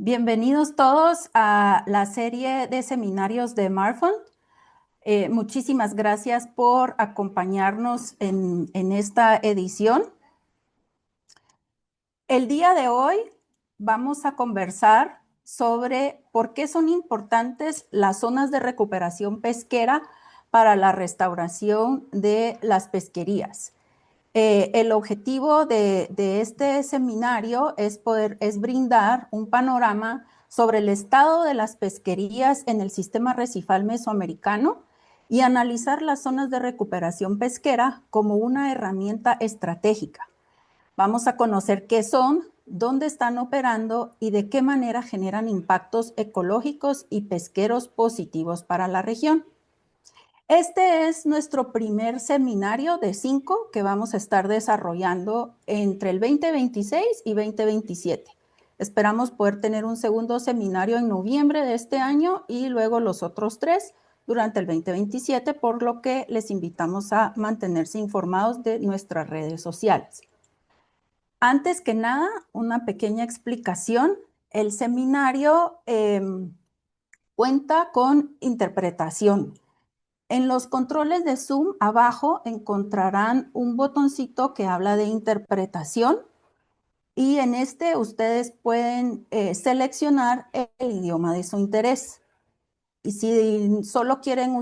Bienvenidos todos a la serie de seminarios de Marfund. Muchísimas gracias por acompañarnos en esta edición. El día de hoy vamos a conversar sobre por qué son importantes las zonas de recuperación pesquera para la restauración de las pesquerías. El objetivo de este seminario es brindar un panorama sobre el estado de las pesquerías en el sistema arrecifal mesoamericano y analizar las zonas de recuperación pesquera como una herramienta estratégica. Vamos a conocer qué son, dónde están operando y de qué manera generan impactos ecológicos y pesqueros positivos para la región. Este es nuestro primer seminario de 5 que vamos a estar desarrollando entre el 2026 y 2027. Esperamos poder tener un segundo seminario en noviembre de este año y luego los otros 3 durante el 2027, por lo que les invitamos a mantenerse informados de nuestras redes sociales. Antes que nada, una pequeña explicación. El seminario cuenta con interpretación. En los controles de Zoom abajo encontrarán un botoncito que habla de interpretación y en este ustedes pueden seleccionar el idioma de su interés. Y si solo quieren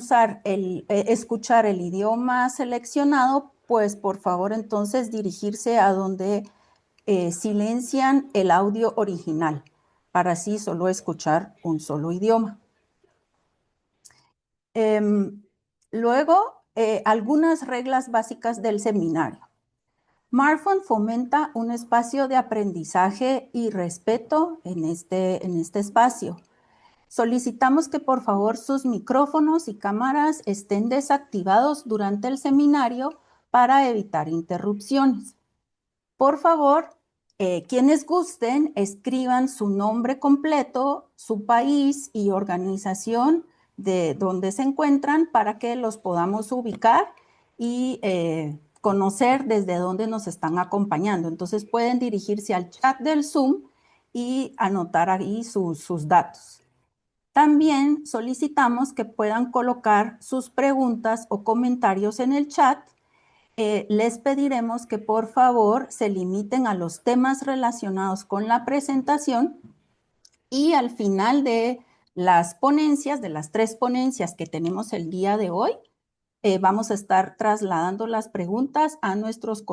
escuchar el idioma seleccionado, pues por favor entonces dirigirse a donde silencian el audio original para así solo escuchar un solo idioma. Luego, algunas reglas básicas del seminario. Marfund fomenta un espacio de aprendizaje y respeto en este espacio. Solicitamos que por favor sus micrófonos y cámaras estén desactivados durante el seminario para evitar interrupciones. Por favor, quienes gusten, escriban su nombre completo, su país y organización de donde se encuentran para que los podamos ubicar y conocer desde dónde nos están acompañando. Entonces pueden dirigirse al chat del Zoom y anotar ahí sus datos. También solicitamos que puedan colocar sus preguntas o comentarios en el chat. Les pediremos que por favor se limiten a los temas relacionados con la presentación y al final de las ponencias, de las 3 ponencias que tenemos el día de hoy, vamos a estar trasladando las preguntas a nuestros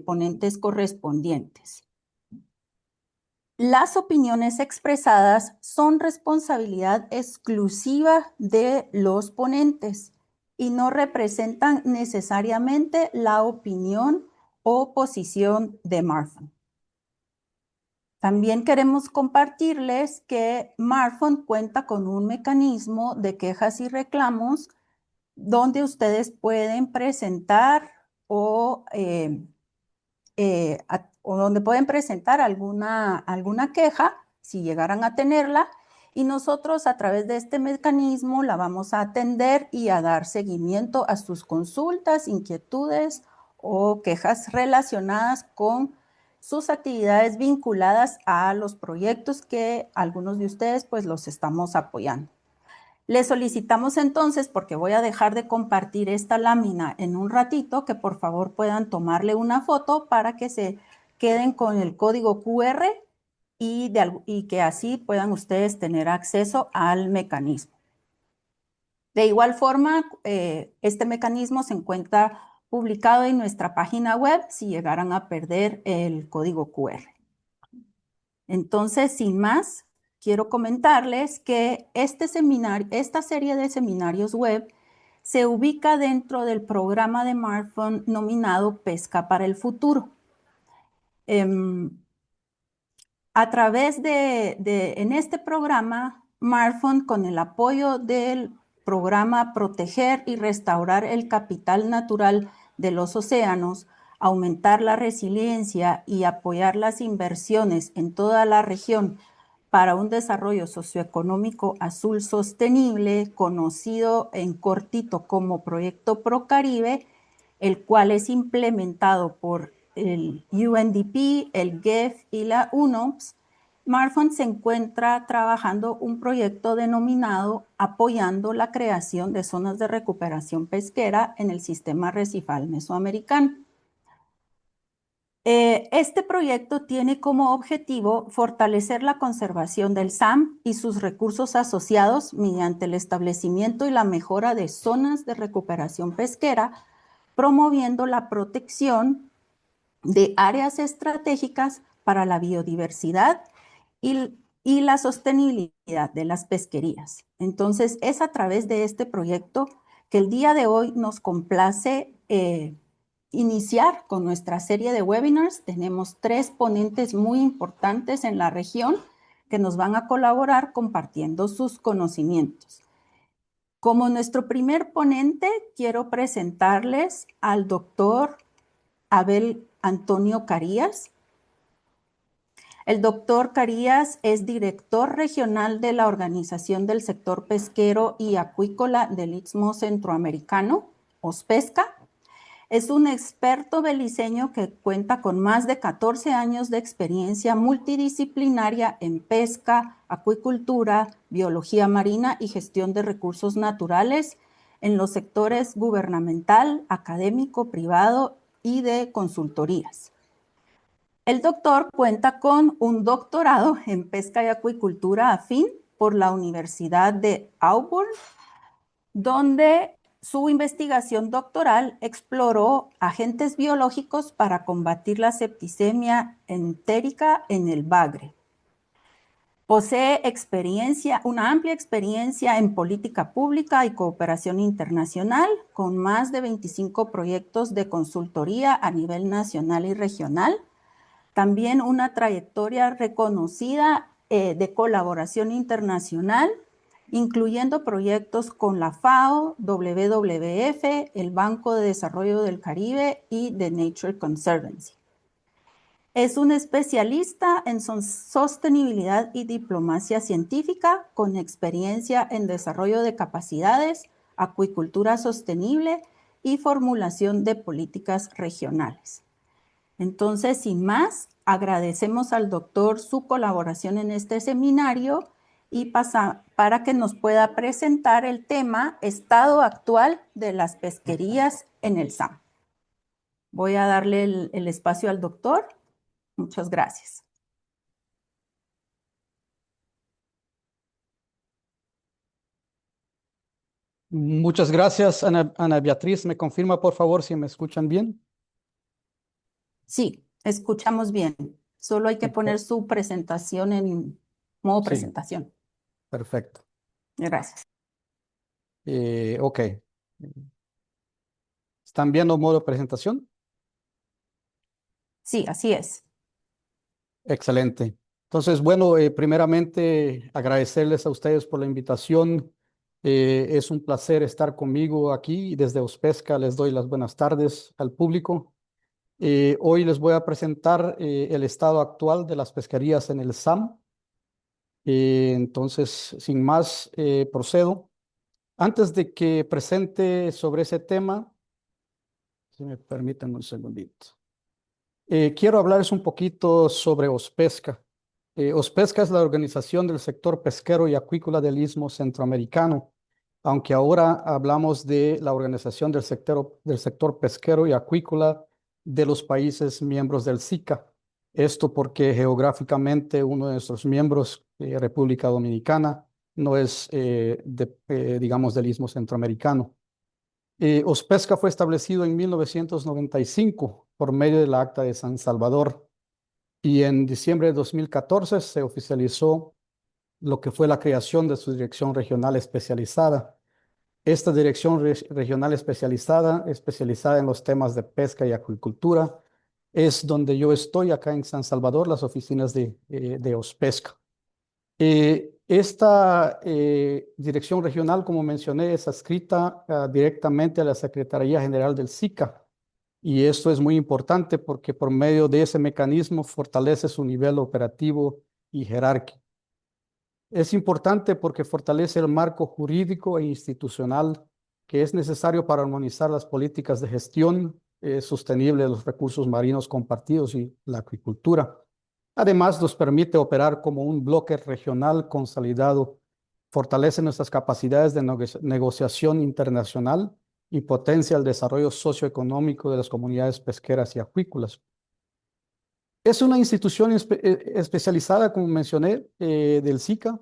ponentes correspondientes. Las opiniones expresadas son responsabilidad exclusiva de los ponentes y no representan necesariamente la opinión o posición de Marfund. También queremos compartirles que Marfund cuenta con un mecanismo de quejas y reclamos donde ustedes pueden presentar o donde pueden presentar alguna queja, si llegaran a tenerla, y nosotros a través de este mecanismo la vamos a atender y a dar seguimiento a sus consultas, inquietudes o quejas relacionadas con sus actividades vinculadas a los proyectos que algunos de ustedes pues los estamos apoyando. Les solicitamos entonces, porque voy a dejar de compartir esta lámina en un ratito, que por favor puedan tomarle una foto para que se queden con el código QR y que así puedan ustedes tener acceso al mecanismo. De igual forma, este mecanismo se encuentra publicado en nuestra página web si llegaran a perder el código QR. Entonces, sin más, quiero comentarles que esta serie de seminarios web se ubica dentro del programa de Marfund nominado Pesca para el Futuro. A través en este programa, Marfund, con el apoyo del programa Proteger y Restaurar el Capital Natural de los Océanos, aumentar la resiliencia y apoyar las inversiones en toda la región para un desarrollo socioeconómico azul sostenible, conocido en cortito como Proyecto ProCaribe, el cual es implementado por el UNDP, el GEF y la UNOPS, Marfan se encuentra trabajando un proyecto denominado Apoyando la creación de zonas de recuperación pesquera en el sistema arrecifal mesoamericano. Este proyecto tiene como objetivo fortalecer la conservación del SAM y sus recursos asociados mediante el establecimiento y la mejora de zonas de recuperación pesquera, promoviendo la protección de áreas estratégicas para la biodiversidad y la sostenibilidad de las pesquerías. Entonces, es a través de este proyecto que el día de hoy nos complace iniciar con nuestra serie de webinars. Tenemos 3 ponentes muy importantes en la región que nos van a colaborar compartiendo sus conocimientos. Como nuestro primer ponente, quiero presentarles al doctor Abel Antonio Carías. El doctor Carías es director regional de la Organización del Sector Pesquero y Acuícola del Istmo Centroamericano, OSPESCA. Es un experto beliceño que cuenta con más de 14 años de experiencia multidisciplinaria en pesca, acuicultura, biología marina y gestión de recursos naturales en los sectores gubernamental, académico, privado y de consultorías. El doctor cuenta con un doctorado en pesca y acuicultura afín por la Universidad de Auburn, donde su investigación doctoral exploró agentes biológicos para combatir la septicemia entérica en el bagre. Posee una amplia experiencia en política pública y cooperación internacional, con más de 25 proyectos de consultoría a nivel nacional y regional. También una trayectoria reconocida de colaboración internacional, incluyendo proyectos con la FAO, WWF, el Banco de Desarrollo del Caribe y The Nature Conservancy. Es un especialista en sostenibilidad y diplomacia científica con experiencia en desarrollo de capacidades, acuicultura sostenible y formulación de políticas regionales. Entonces, sin más, agradecemos al doctor su colaboración en este seminario y para que nos pueda presentar el tema Estado actual de las pesquerías en el SAM. Voy a darle el espacio al doctor. Muchas gracias. Muchas gracias, Ana Beatriz. ¿Me confirma, por favor, si me escuchan bien? Sí, escuchamos bien. Solo hay que poner su presentación en modo presentación. Perfecto. Gracias. Ok. ¿Están viendo modo presentación? Sí, así es. Excelente. Entonces, bueno, primeramente agradecerles a ustedes por la invitación. Es un placer estar conmigo aquí desde Ospesca. Les doy las buenas tardes al público. Hoy les voy a presentar el estado actual de las pesquerías en el SAM. Entonces, sin más, procedo. Antes de que presente sobre ese tema, si me permiten un segundito. Quiero hablarles un poquito sobre OSPESCA. OSPESCA es la organización del sector pesquero y acuícola del Istmo Centroamericano, aunque ahora hablamos de la organización del sector pesquero y acuícola de los países miembros del SICA. Esto porque geográficamente uno de nuestros miembros, República Dominicana, no es, digamos, del Istmo Centroamericano. OSPESCA fue establecido en 1995 por medio del Acta de San Salvador y en diciembre de 2014 se oficializó lo que fue la creación de su dirección regional especializada. Esta dirección regional especializada en los temas de pesca y acuicultura, es donde yo estoy acá en San Salvador, las oficinas de OSPESCA. Esta dirección regional, como mencioné, es adscrita directamente a la Secretaría General del SICA. Y esto es muy importante porque por medio de ese mecanismo fortalece su nivel operativo y jerárquico. Es importante porque fortalece el marco jurídico e institucional que es necesario para armonizar las políticas de gestión sostenible de los recursos marinos compartidos y la acuicultura. Además, nos permite operar como un bloque regional consolidado, fortalece nuestras capacidades de negociación internacional y potencia el desarrollo socioeconómico de las comunidades pesqueras y acuícolas. Es una institución especializada, como mencioné, del SICA,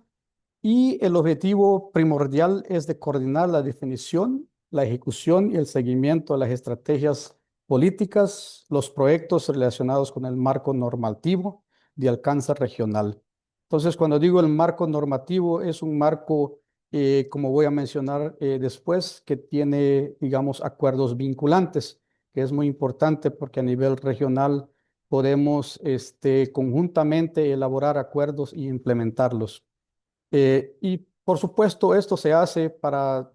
y el objetivo primordial es de coordinar la definición, la ejecución y el seguimiento de las estrategias políticas, los proyectos relacionados con el marco normativo de alcance regional. Entonces, cuando digo el marco normativo, es un marco, como voy a mencionar después, que tiene, digamos, acuerdos vinculantes, que es muy importante porque a nivel regional podemos conjuntamente elaborar acuerdos y implementarlos. Y por supuesto, esto se hace para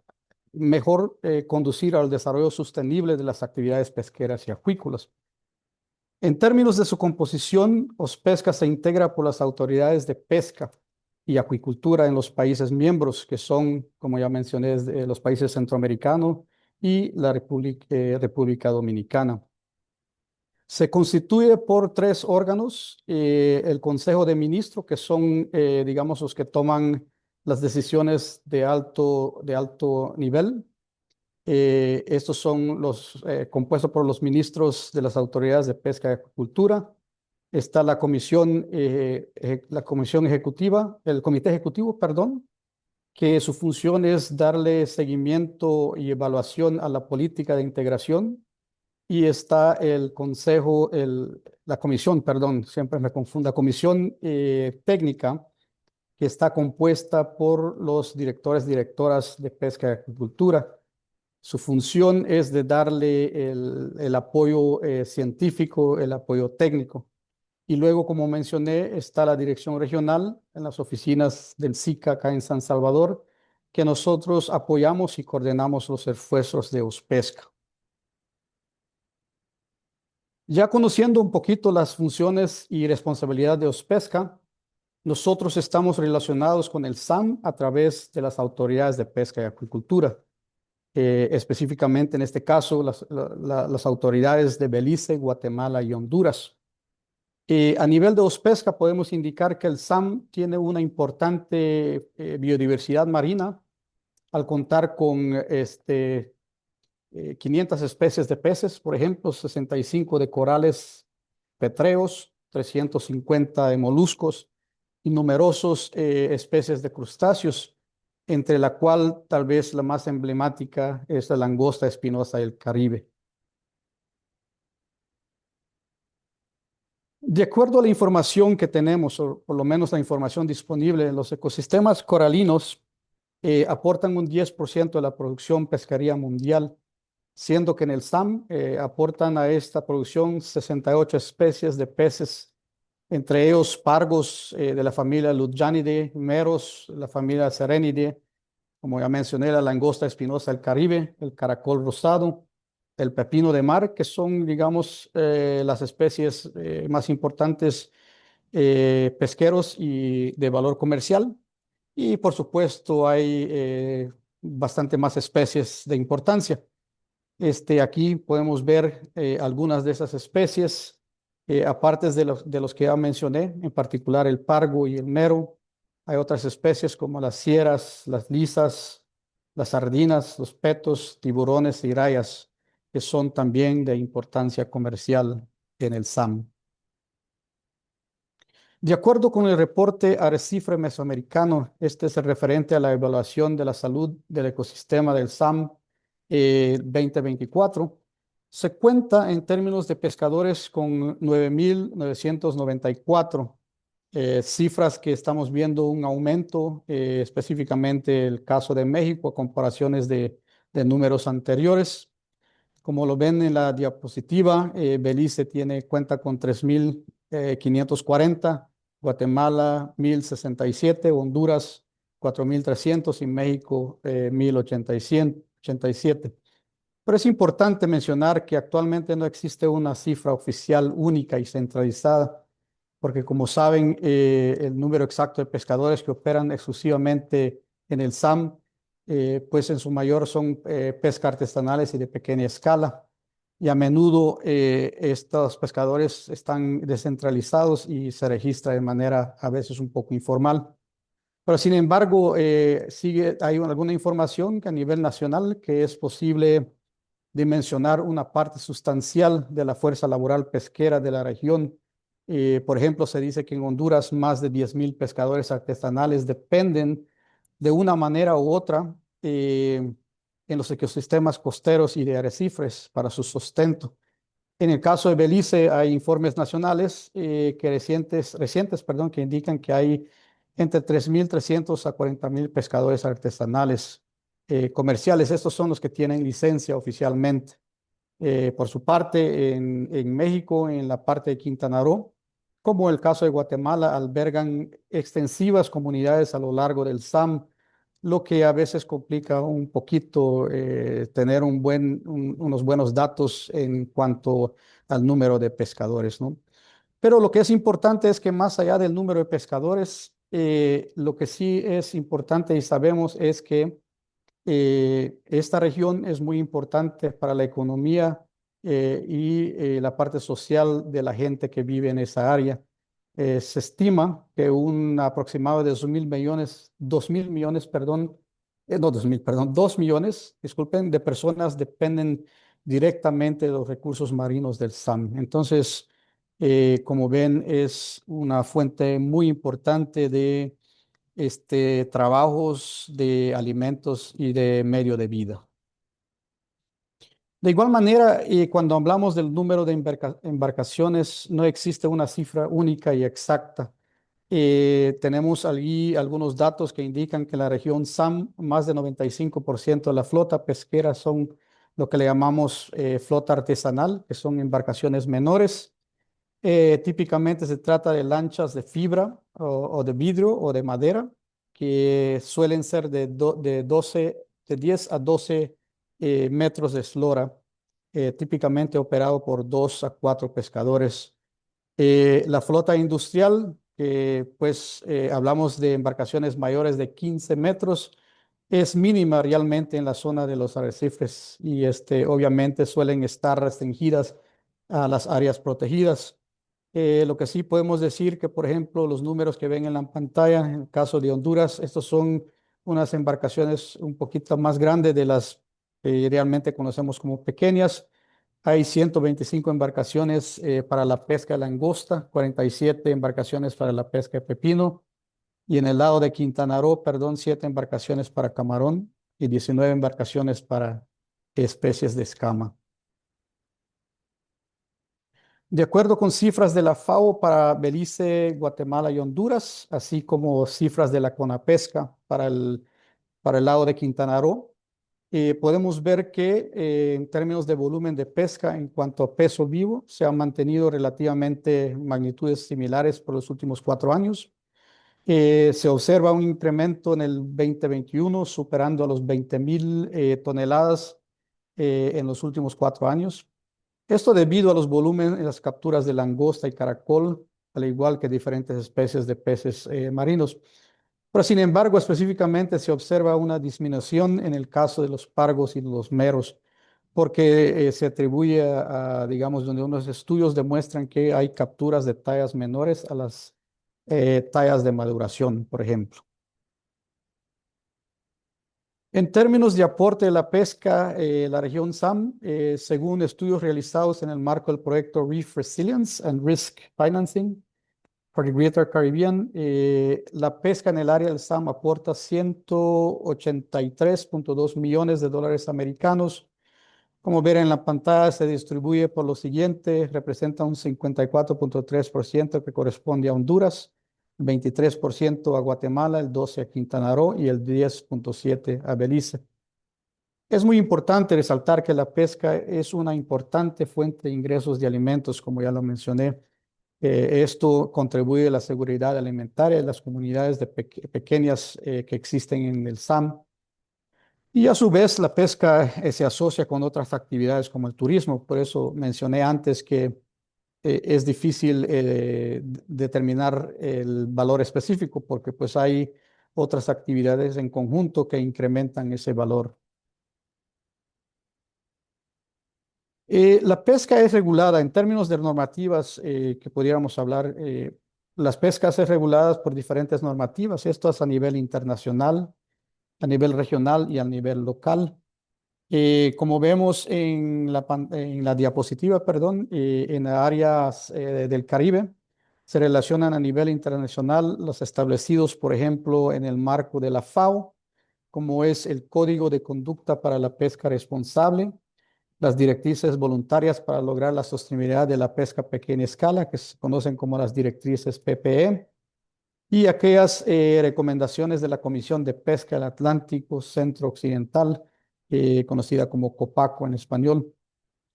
mejor conducir al desarrollo sostenible de las actividades pesqueras y acuícolas. En términos de su composición, OSPESCA se integra por las autoridades de pesca y acuicultura en los países miembros, que son, como ya mencioné, los países centroamericanos y la República Dominicana. Se constituye por tres órganos: el Consejo de Ministros, que son, digamos, los que toman las decisiones de alto nivel. Estos son los compuestos por los ministros de las autoridades de pesca y acuicultura. Está la comisión ejecutiva, el comité ejecutivo, perdón, que su función es darle seguimiento y evaluación a la política de integración. Y está el consejo, la comisión, perdón, siempre me confundo, la comisión técnica, que está compuesta por los directoras de pesca y acuicultura. Su función es de darle el apoyo científico, el apoyo técnico. Y luego, como mencioné, está la dirección regional en las oficinas del SICA acá en San Salvador, que nosotros apoyamos y coordinamos los esfuerzos de OSPESCA. Ya conociendo un poquito las funciones y responsabilidad de OSPESCA, nosotros estamos relacionados con el SAM a través de las autoridades de pesca y acuicultura. Específicamente en este caso las autoridades de Belice, Guatemala y Honduras. A nivel de OSPESCA podemos indicar que el SAM tiene una importante biodiversidad marina al contar con 500 especies de peces, por ejemplo, 65 de corales petreos, 350 de moluscos y numerosos especies de crustáceos, entre la cual tal vez la más emblemática es la langosta espinosa del Caribe. De acuerdo a la información que tenemos, o por lo menos la información disponible, los ecosistemas coralinos aportan un 10% de la producción pesquería mundial, siendo que en el SAM aportan a esta producción 68 especies de peces, entre ellos pargos de la familia Ludjanidae, meros, la familia Serenidae, como ya mencioné, la langosta espinosa del Caribe, el caracol rosado, el pepino de mar, que son, digamos, las especies más importantes pesqueros y de valor comercial. Y por supuesto hay bastante más especies de importancia. Aquí podemos ver algunas de esas especies, aparte de los que ya mencioné, en particular el pargo y el mero. Hay otras especies como las sierras, las lisas, las sardinas, los petos, tiburones y rayas, que son también de importancia comercial en el SAM. De acuerdo con el reporte Arrecife Mesoamericano, este es el referente a la evaluación de la salud del ecosistema del SAM 2024, se cuenta en términos de pescadores con 9.994, cifras que estamos viendo un aumento, específicamente el caso de México a comparaciones de números anteriores. Como lo ven en la diapositiva, Belice cuenta con 3.540, Guatemala 1.067, Honduras 4.300 y México 1.087. Pero es importante mencionar que actualmente no existe una cifra oficial única y centralizada, porque como saben, el número exacto de pescadores que operan exclusivamente en el SAM, pues en su mayor son pesca artesanales y de pequeña escala. y a menudo estos pescadores están descentralizados y se registra de manera a veces un poco informal. Pero sin embargo, hay alguna información que a nivel nacional que es posible dimensionar una parte sustancial de la fuerza laboral pesquera de la región. Por ejemplo, se dice que en Honduras más de 10,000 pescadores artesanales dependen de una manera u otra en los ecosistemas costeros y de arrecifes para su sustento. En el caso de Belice hay informes nacionales recientes, que indican que hay entre 3,300 a 40,000 pescadores artesanales comerciales. Estos son los que tienen licencia oficialmente. Por su parte, en México, en la parte de Quintana Roo, como el caso de Guatemala, albergan extensivas comunidades a lo largo del SAM, lo que a veces complica un poquito tener unos buenos datos en cuanto al número de pescadores, ¿no? Pero lo que es importante es que más allá del número de pescadores, lo que sí es importante y sabemos es que esta región es muy importante para la economía y la parte social de la gente que vive en esa área. Se estima que un aproximado de 2,000 millones, perdón, no 2,000, perdón, 2 millones, disculpen, de personas dependen directamente de los recursos marinos del SAM. Entonces, como ven, es una fuente muy importante de trabajos de alimentos y de medio de vida. De igual manera, cuando hablamos del número de embarcaciones, no existe una cifra única y exacta. Tenemos allí algunos datos que indican que en la región SAM, más del 95% de la flota pesquera son lo que le llamamos flota artesanal, que son embarcaciones menores. Típicamente se trata de lanchas de fibra o de vidrio o de madera que suelen ser de 10 a 12 metros de eslora, típicamente operado por 2 a 4 pescadores. La flota industrial, pues hablamos de embarcaciones mayores de 15 metros, es mínima realmente en la zona de los arrecifes y obviamente suelen estar restringidas a las áreas protegidas. Lo que sí podemos decir que, por ejemplo, los números que ven en la pantalla, en el caso de Honduras, estos son unas embarcaciones un poquito más grandes de las que realmente conocemos como pequeñas. Hay 125 embarcaciones para la pesca de langosta, 47 embarcaciones para la pesca de pepino y en el lado de Quintana Roo, perdón, 7 embarcaciones para camarón y 19 embarcaciones para especies de escama. De acuerdo con cifras de la FAO para Belice, Guatemala y Honduras, así como cifras de la CONAPESCA para el lado de Quintana Roo, podemos ver que en términos de volumen de pesca, en cuanto a peso vivo, se han mantenido relativamente magnitudes similares por los últimos 4 años. Se observa un incremento en el 2021 superando a los 20,000 toneladas en los últimos 4 años. Esto debido a los volúmenes en las capturas de langosta y caracol, al igual que diferentes especies de peces marinos. Pero sin embargo, específicamente se observa una disminución en el caso de los pargos y los meros, porque se atribuye digamos, donde unos estudios demuestran que hay capturas de tallas menores a las tallas de maduración, por ejemplo. En términos de aporte de la pesca, la región SAM, según estudios realizados en el marco del proyecto Reef Resilience and Risk Financing for the Greater Caribbean, la pesca en el área del SAM aporta 183,2 millones de dólares americanos. Como ver en la pantalla, se distribuye por lo siguiente, representa un 54,3% que corresponde a Honduras, 23% a Guatemala, el 12% a Quintana Roo y el 10,7% a Belice. Es muy importante resaltar que la pesca es una importante fuente de ingresos de alimentos, como ya lo mencioné. Esto contribuye a la seguridad alimentaria de las comunidades pequeñas que existen en el SAM. Y a su vez, la pesca se asocia con otras actividades como el turismo. Por eso mencioné antes que es difícil determinar el valor específico porque pues hay otras actividades en conjunto que incrementan ese valor. La pesca es regulada en términos de normativas que pudiéramos hablar. Las pescas es reguladas por diferentes normativas, esto es a nivel internacional, a nivel regional y a nivel local. Como vemos en la diapositiva, perdón, en áreas del Caribe, se relacionan a nivel internacional los establecidos, por ejemplo, en el marco de la FAO, como es el Código de Conducta para la Pesca Responsable, las directrices voluntarias para lograr la sostenibilidad de la pesca a pequeña escala, que se conocen como las directrices PPE, y aquellas recomendaciones de la Comisión de Pesca del Atlántico Centro Occidental, conocida como COPACO en español.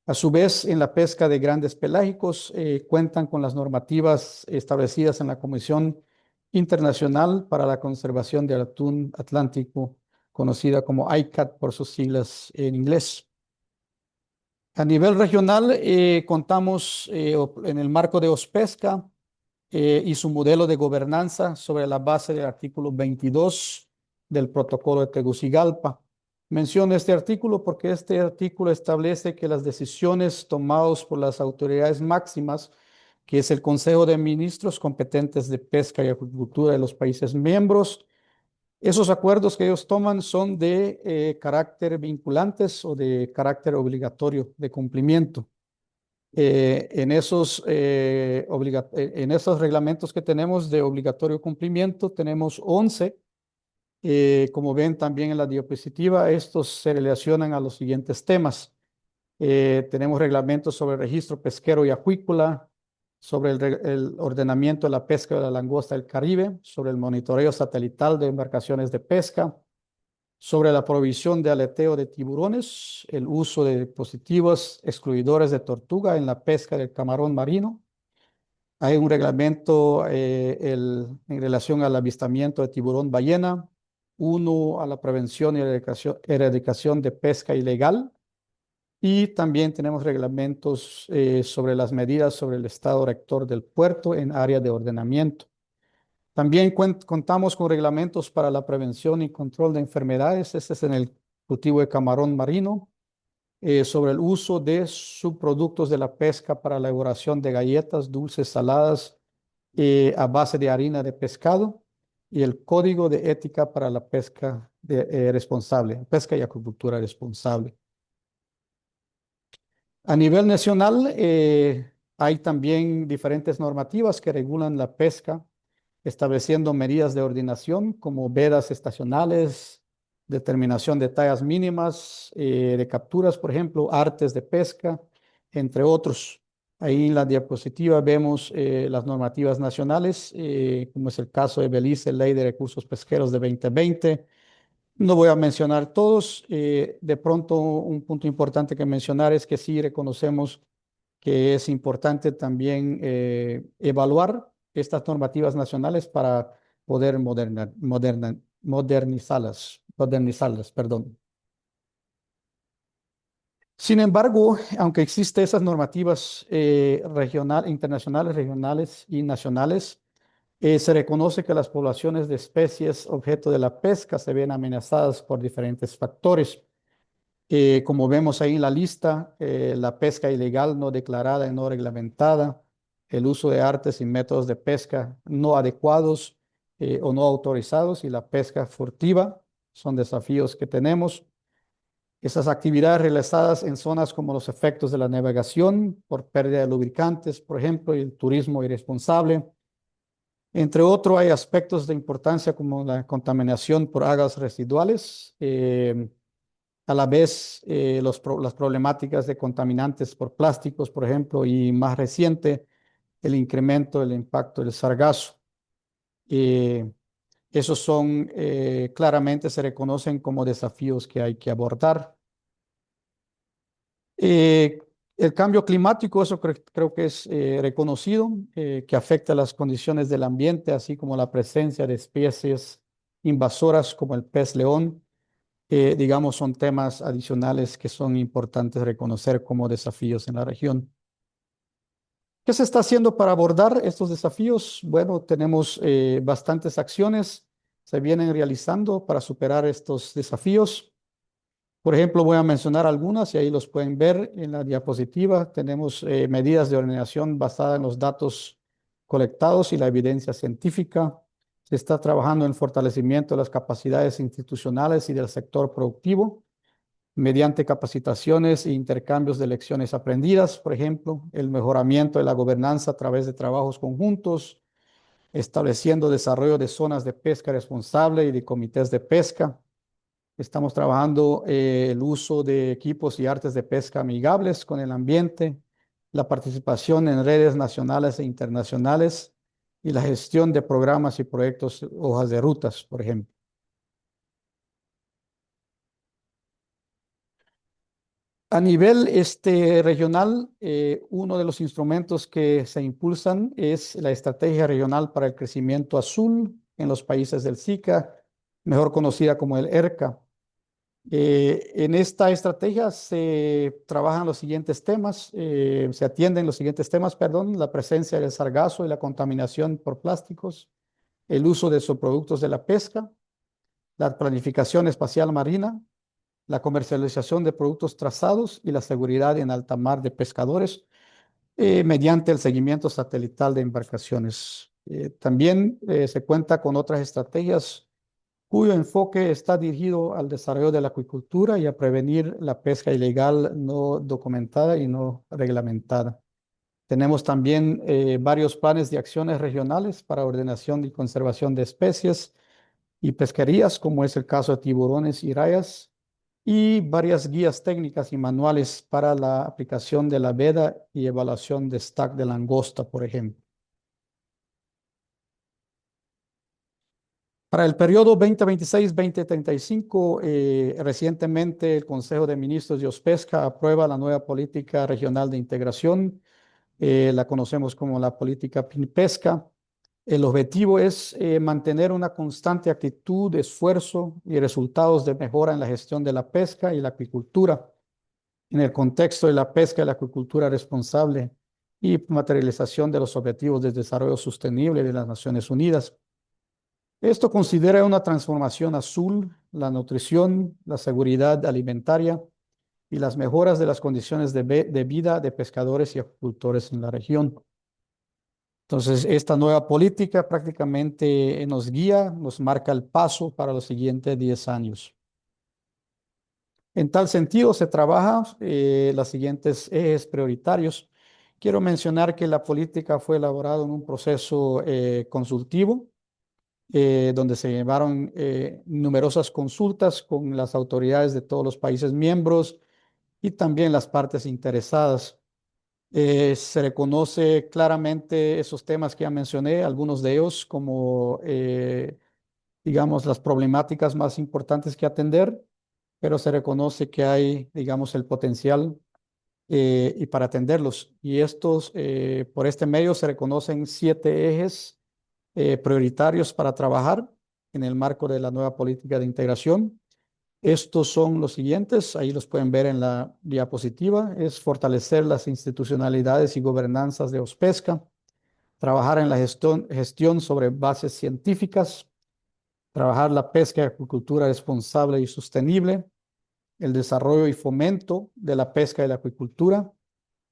A su vez, en la pesca de grandes pelágicos, cuentan con las normativas establecidas en la Comisión Internacional para la Conservación del Atún Atlántico, conocida como ICAT por sus siglas en inglés. A nivel regional, contamos en el marco de OSPESCA y su modelo de gobernanza sobre la base del artículo 22 del Protocolo de Tegucigalpa. Menciono este artículo porque este artículo establece que las decisiones tomadas por las autoridades máximas, que es el Consejo de Ministros competentes de Pesca y Acuicultura de los países miembros, esos acuerdos que ellos toman son de carácter vinculantes o de carácter obligatorio de cumplimiento. En esos reglamentos que tenemos de obligatorio cumplimiento, tenemos 11. Como ven también en la diapositiva, estos se relacionan a los siguientes temas. Tenemos reglamentos sobre el registro pesquero y acuícola, sobre el ordenamiento de la pesca de la langosta del Caribe, sobre el monitoreo satelital de embarcaciones de pesca, sobre la provisión de aleteo de tiburones, el uso de dispositivos excluidores de tortuga en la pesca del camarón marino. Hay un reglamento en relación al avistamiento de tiburón ballena, uno a la prevención y erradicación de pesca ilegal, y también tenemos reglamentos sobre las medidas sobre el estado rector del puerto en área de ordenamiento. También contamos con reglamentos para la prevención y control de enfermedades. Este es en el cultivo de camarón marino, sobre el uso de subproductos de la pesca para la elaboración de galletas dulces saladas a base de harina de pescado, y el Código de Ética para la Pesca Responsable, Pesca y Acuicultura Responsable. A nivel nacional, hay también diferentes normativas que regulan la pesca, estableciendo medidas de ordenación como vedas estacionales, determinación de tallas mínimas de capturas, por ejemplo, artes de pesca, entre otros. Ahí en la diapositiva vemos las normativas nacionales, como es el caso de Belice, Ley de Recursos Pesqueros de 2020. No voy a mencionar todos. De pronto, un punto importante que mencionar es que sí reconocemos que es importante también evaluar estas normativas nacionales para poder modernizarlas, perdón. Sin embargo, aunque existen esas normativas internacionales, regionales y nacionales, se reconoce que las poblaciones de especies objeto de la pesca se ven amenazadas por diferentes factores. Como vemos ahí en la lista, la pesca ilegal no declarada y no reglamentada, el uso de artes y métodos de pesca no adecuados o no autorizados, y la pesca furtiva son desafíos que tenemos. Esas actividades realizadas en zonas como los efectos de la navegación por pérdida de lubricantes, por ejemplo, y el turismo irresponsable. Entre otros, hay aspectos de importancia como la contaminación por aguas residuales. A la vez, las problemáticas de contaminantes por plásticos, por ejemplo, y más reciente, el incremento del impacto del sargazo. Esos son, claramente se reconocen como desafíos que hay que abordar. Eh, el cambio climático, eso creo que es reconocido, que afecta las condiciones del ambiente, así como la presencia de especies invasoras como el pez león. Digamos, son temas adicionales que son importantes reconocer como desafíos en la región. ¿Qué se está haciendo para abordar estos desafíos? Bueno, tenemos bastantes acciones se vienen realizando para superar estos desafíos. Por ejemplo, voy a mencionar algunas y ahí los pueden ver en la diapositiva. Tenemos medidas de ordenación basadas en los datos colectados y la evidencia científica. Se está trabajando en el fortalecimiento de las capacidades institucionales y del sector productivo mediante capacitaciones e intercambios de lecciones aprendidas, por ejemplo, el mejoramiento de la gobernanza a través de trabajos conjuntos, estableciendo desarrollo de zonas de pesca responsable y de comités de pesca. Estamos trabajando el uso de equipos y artes de pesca amigables con el ambiente, la participación en redes nacionales e internacionales y la gestión de programas y proyectos, hojas de rutas, por ejemplo. A nivel regional, uno de los instrumentos que se impulsan es la Estrategia Regional para el Crecimiento Azul en los países del SICA, mejor conocida como el ERCA. En esta estrategia se trabajan los siguientes temas, se atienden los siguientes temas, perdón, la presencia del sargazo y la contaminación por plásticos, el uso de subproductos de la pesca, la planificación espacial marina, la comercialización de productos trazados y la seguridad en alta mar de pescadores mediante el seguimiento satelital de embarcaciones. También se cuenta con otras estrategias cuyo enfoque está dirigido al desarrollo de la acuicultura y a prevenir la pesca ilegal no documentada y no reglamentada. Tenemos también varios planes de acciones regionales para ordenación y conservación de especies y pesquerías, como es el caso de tiburones y rayas, y varias guías técnicas y manuales para la aplicación de la veda y evaluación de stack de langosta, por ejemplo. Para el periodo 2026-2035, recientemente el Consejo de Ministros de OSPESCA aprueba la nueva política regional de integración, la conocemos como la política PINPESCA. El objetivo es mantener una constante actitud de esfuerzo y resultados de mejora en la gestión de la pesca y la acuicultura, en el contexto de la pesca y la acuicultura responsable y materialización de los Objetivos de Desarrollo Sostenible de las Naciones Unidas. Esto considera una transformación azul, la nutrición, la seguridad alimentaria y las mejoras de las condiciones de vida de pescadores y acuicultores en la región. Entonces, esta nueva política prácticamente nos guía, nos marca el paso para los siguientes 10 años. En tal sentido, se trabaja los siguientes ejes prioritarios. Quiero mencionar que la política fue elaborada en un proceso consultivo, donde se llevaron numerosas consultas con las autoridades de todos los países miembros y también las partes interesadas. Se reconoce claramente esos temas que ya mencioné, algunos de ellos como, digamos, las problemáticas más importantes que atender, pero se reconoce que hay, digamos, el potencial y para atenderlos. Y estos, por este medio, se reconocen 7 ejes prioritarios para trabajar en el marco de la nueva política de integración. Estos son los siguientes, ahí los pueden ver en la diapositiva, es fortalecer las institucionalidades y gobernanzas de OSPESCA, trabajar en la gestión sobre bases científicas, trabajar la pesca y acuicultura responsable y sostenible, el desarrollo y fomento de la pesca y la acuicultura,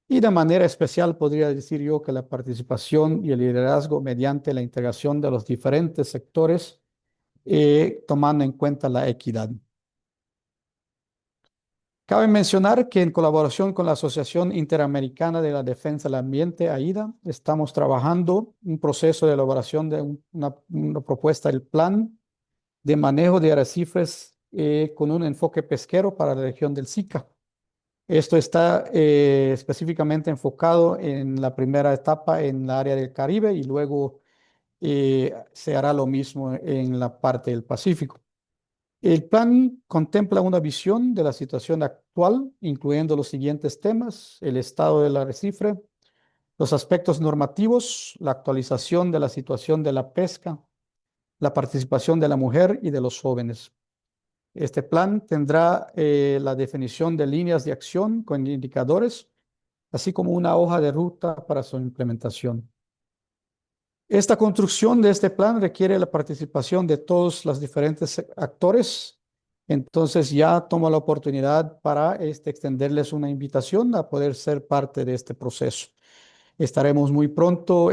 y de manera especial podría decir yo que la participación y el liderazgo mediante la integración de los diferentes sectores, tomando en cuenta la equidad. Cabe mencionar que en colaboración con la Asociación Interamericana de la Defensa del Ambiente, AIDA, estamos trabajando un proceso de elaboración de una propuesta del plan de manejo de arrecifes con un enfoque pesquero para la región del SICA. Esto está específicamente enfocado en la primera etapa en la área del Caribe y luego se hará lo mismo en la parte del Pacífico. El plan contempla una visión de la situación actual, incluyendo los siguientes temas: el estado del arrecife, los aspectos normativos, la actualización de la situación de la pesca, la participación de la mujer y de los jóvenes. Este plan tendrá la definición de líneas de acción con indicadores, así como una hoja de ruta para su implementación. Esta construcción de este plan requiere la participación de todos los diferentes actores Entonces ya tomo la oportunidad para extenderles una invitación a poder ser parte de este proceso. Estaremos muy pronto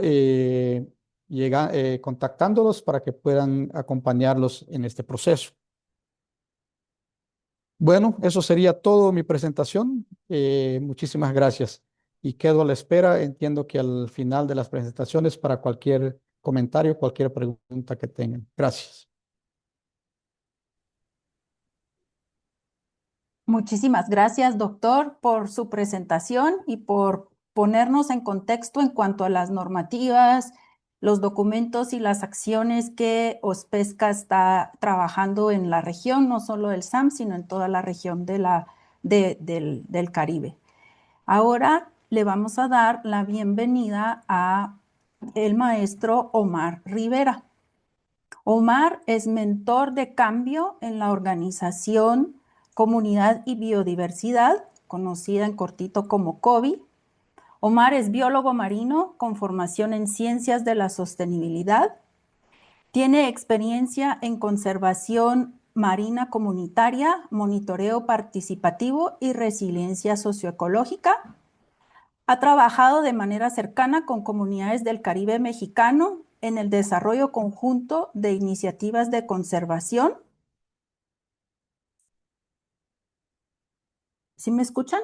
contactándolos para que puedan acompañarlos en este proceso. Bueno, eso sería todo mi presentación. Muchísimas gracias y quedo a la espera. Entiendo que al final de las presentaciones para cualquier comentario, cualquier pregunta que tengan. Gracias. Muchísimas gracias, doctor, por su presentación y por ponernos en contexto en cuanto a las normativas, los documentos y las acciones que OSPESCA está trabajando en la región, no solo del SAM, sino en toda la región del Caribe. Ahora le vamos a dar la bienvenida a el maestro Omar Rivera. Omar es mentor de cambio en la organización Comunidad y Biodiversidad, conocida en cortito como COBI. Omar es biólogo marino con formación en ciencias de la sostenibilidad. Tiene experiencia en conservación marina comunitaria, monitoreo participativo y resiliencia socioecológica. Ha trabajado de manera cercana con comunidades del Caribe mexicano en el desarrollo conjunto de iniciativas de conservación. ¿Sí me escuchan?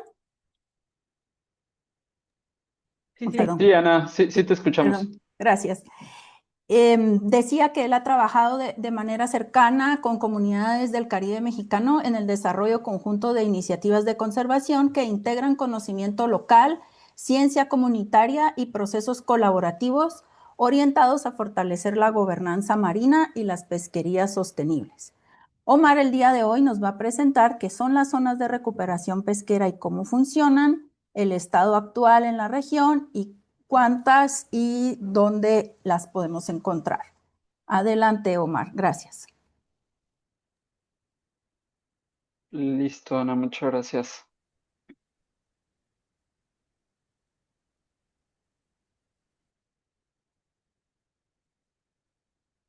Sí, sí. Perdón. Sí, Ana, sí, sí Sí, te escuchamos. perdón. Gracias. Decía que él ha trabajado de manera cercana con comunidades del Caribe mexicano en el desarrollo conjunto de iniciativas de conservación que integran conocimiento local, ciencia comunitaria y procesos colaborativos orientados a fortalecer la gobernanza marina y las pesquerías sostenibles. Omar el día de hoy nos va a presentar qué son las zonas de recuperación pesquera y cómo funcionan, el estado actual en la región y cuántas y dónde las podemos encontrar. Adelante, Omar. Gracias. Listo, Ana, muchas gracias.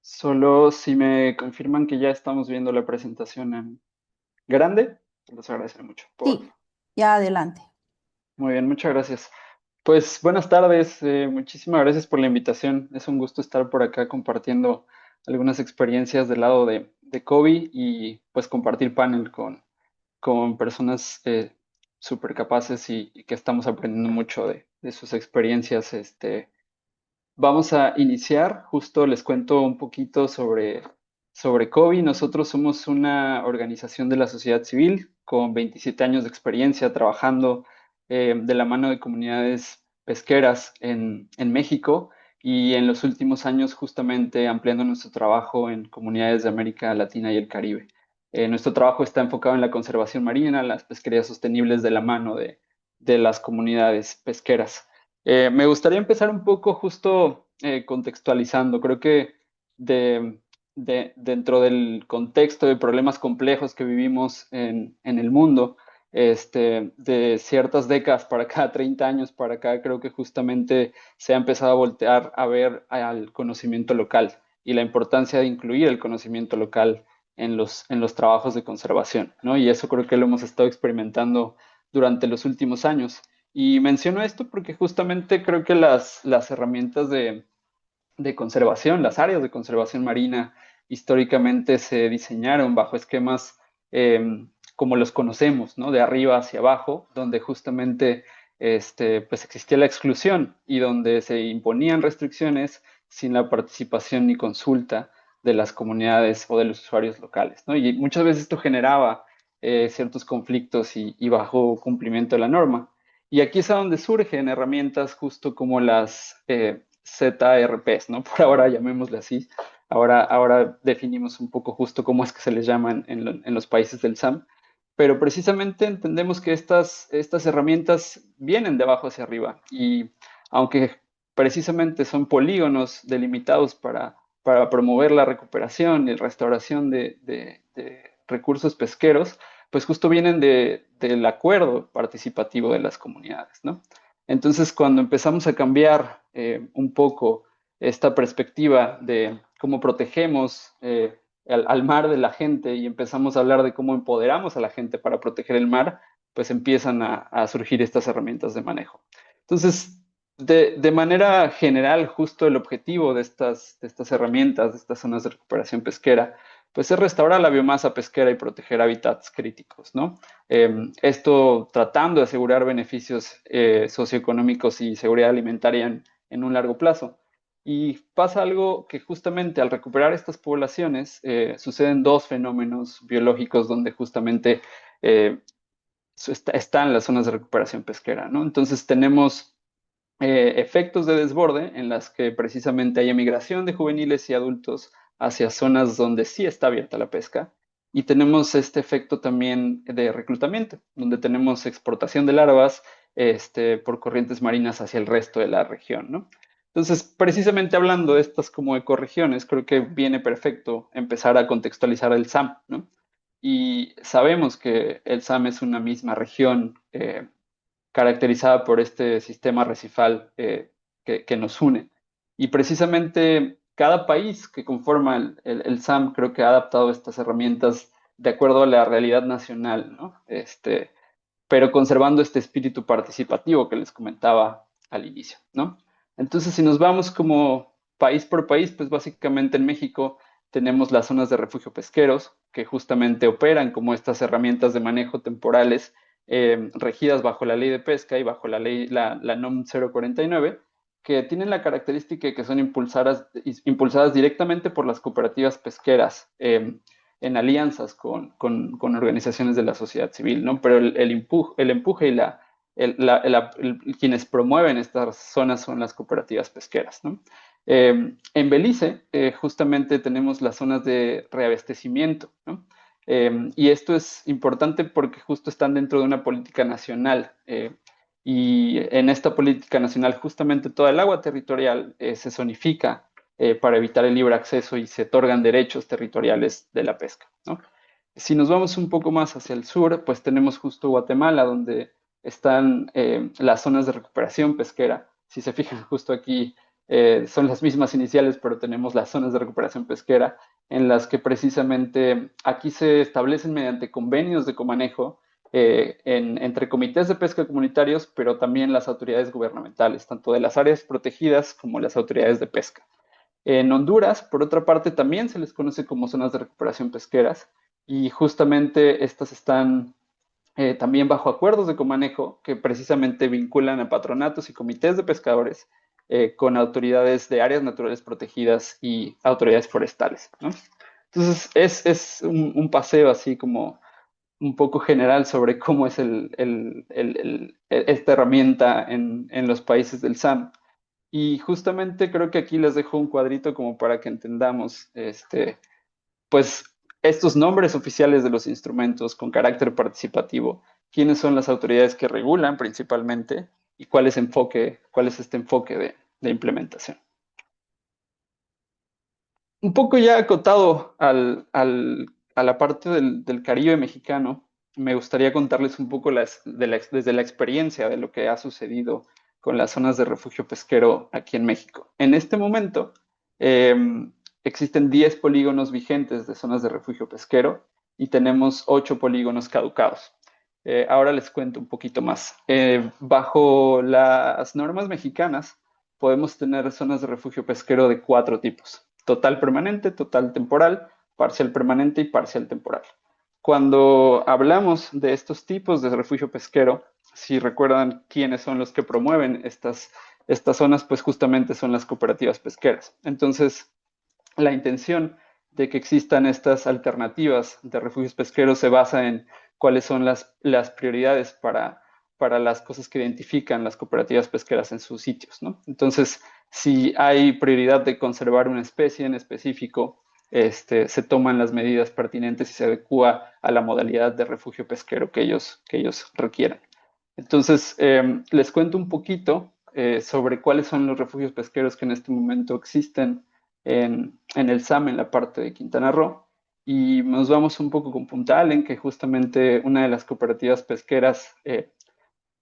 Solo si me confirman que ya estamos viendo la presentación en grande, les agradeceré mucho. Sí, ya adelante. Muy bien, muchas gracias. Pues buenas tardes, muchísimas gracias por la invitación. Es un gusto estar por acá compartiendo algunas experiencias del lado de COVID y pues compartir panel con personas súper capaces y que estamos aprendiendo mucho de sus experiencias. Vamos a iniciar, justo les cuento un poquito sobre COBI. Nosotros somos una organización de la sociedad civil con 27 años de experiencia trabajando de la mano de comunidades pesqueras en México y en los últimos años justamente ampliando nuestro trabajo en comunidades de América Latina y el Caribe. Nuestro trabajo está enfocado en la conservación marina, las pesquerías sostenibles de la mano de las comunidades pesqueras. Me gustaría empezar un poco justo contextualizando. Creo que de, dentro del contexto de problemas complejos que vivimos en el mundo, de ciertas décadas para acá, 30 años para acá, creo que justamente se ha empezado a voltear a ver al conocimiento local y la importancia de incluir el conocimiento local en los trabajos de conservación, ¿no? Y eso creo que lo hemos estado experimentando durante los últimos años. Y menciono esto porque justamente creo que las herramientas de conservación, las áreas de conservación marina, históricamente se diseñaron bajo esquemas como los conocemos, ¿no? De arriba hacia abajo, donde justamente pues existía la exclusión y donde se imponían restricciones sin la participación ni consulta de las comunidades o de los usuarios locales, ¿no? Y muchas veces esto generaba ciertos conflictos y bajo cumplimiento de la norma. Y aquí es a donde surgen herramientas justo como las ZRPs, ¿no? Por ahora llamémosle así. Ahora definimos un poco justo cómo es que se les llaman en los países del SAM. Pero precisamente entendemos que estas herramientas vienen de abajo hacia arriba. Y aunque precisamente son polígonos delimitados para promover la recuperación y restauración de recursos pesqueros, pues justo vienen del acuerdo participativo de las comunidades, ¿no? Entonces, cuando empezamos a cambiar un poco esta perspectiva de cómo protegemos al mar de la gente y empezamos a hablar de cómo empoderamos a la gente para proteger el mar, pues empiezan a surgir estas herramientas de manejo. Entonces, de manera general, justo el objetivo de estas herramientas, de estas zonas de recuperación pesquera, pues es restaurar la biomasa pesquera y proteger hábitats críticos, ¿no? Esto tratando de asegurar beneficios socioeconómicos y seguridad alimentaria en un largo plazo. Y pasa algo que justamente al recuperar estas poblaciones suceden dos fenómenos biológicos donde justamente están las zonas de recuperación pesquera, ¿no? Entonces tenemos efectos de desborde en las que precisamente hay emigración de juveniles y adultos hacia zonas donde sí está abierta la pesca. Y tenemos este efecto también de reclutamiento, donde tenemos exportación de larvas por corrientes marinas hacia el resto de la región, ¿no? Entonces, precisamente hablando de estas como ecorregiones, creo que viene perfecto empezar a contextualizar el SAM, ¿no? Y sabemos que el SAM es una misma región caracterizada por este sistema recifal que nos une. Y precisamente cada país que conforma el SAM creo que ha adaptado estas herramientas de acuerdo a la realidad nacional, ¿no? Pero conservando este espíritu participativo que les comentaba al inicio, ¿no? Entonces, si nos vamos como país por país, pues básicamente en México tenemos las zonas de refugio pesqueros que justamente operan como estas herramientas de manejo temporales regidas bajo la ley de pesca y bajo la ley, la NOM 049, que tienen la característica de que son impulsadas directamente por las cooperativas pesqueras en alianzas con organizaciones de la sociedad civil, ¿no? Pero el empuje y quienes promueven estas zonas son las cooperativas pesqueras, ¿no? En Belice, justamente tenemos las zonas de reabastecimiento, ¿no? Y esto es importante porque justo están dentro de una política nacional. Y en esta política nacional, justamente toda el agua territorial se zonifica para evitar el libre acceso y se otorgan derechos territoriales de la pesca, ¿no? Si nos vamos un poco más hacia el sur, pues tenemos justo Guatemala, donde están las zonas de recuperación pesquera. Si se fijan, justo aquí son las mismas iniciales, pero tenemos las zonas de recuperación pesquera, en las que precisamente aquí se establecen mediante convenios de comanejo entre comités de pesca comunitarios, pero también las autoridades gubernamentales, tanto de las áreas protegidas como las autoridades de pesca. En Honduras, por otra parte, también se les conoce como zonas de recuperación pesqueras y justamente estas están también bajo acuerdos de comanejo que precisamente vinculan a patronatos y comités de pescadores con autoridades de áreas naturales protegidas y autoridades forestales, ¿no? Entonces, es un paseo así como un poco general sobre cómo es esta herramienta en los países del SAM. Y justamente creo que aquí les dejo un cuadrito como para que entendamos pues estos nombres oficiales de los instrumentos con carácter participativo, quiénes son las autoridades que regulan principalmente y cuál es este enfoque de implementación. Un poco ya acotado a la parte del Caribe mexicano, me gustaría contarles un poco desde la experiencia de lo que ha sucedido con las zonas de refugio pesquero aquí en México. En este momento, existen 10 polígonos vigentes de zonas de refugio pesquero y tenemos 8 polígonos caducados. Ahora les cuento un poquito más. Bajo las normas mexicanas, podemos tener zonas de refugio pesquero de 4 tipos: total permanente, total temporal, parcial permanente y parcial temporal. Cuando hablamos de estos tipos de refugio pesquero, si recuerdan quiénes son los que promueven estas zonas, pues justamente son las cooperativas pesqueras. Entonces, la intención de que existan estas alternativas de refugios pesqueros se basa en cuáles son las prioridades para las cosas que identifican las cooperativas pesqueras en sus sitios, ¿no? Entonces, si hay prioridad de conservar una especie en específico, se toman las medidas pertinentes y se adecúa a la modalidad de refugio pesquero que ellos requieran. Entonces, les cuento un poquito sobre cuáles son los refugios pesqueros que en este momento existen en el SAM, en la parte de Quintana Roo. Y nos vamos un poco con Punta Allen, que justamente una de las cooperativas pesqueras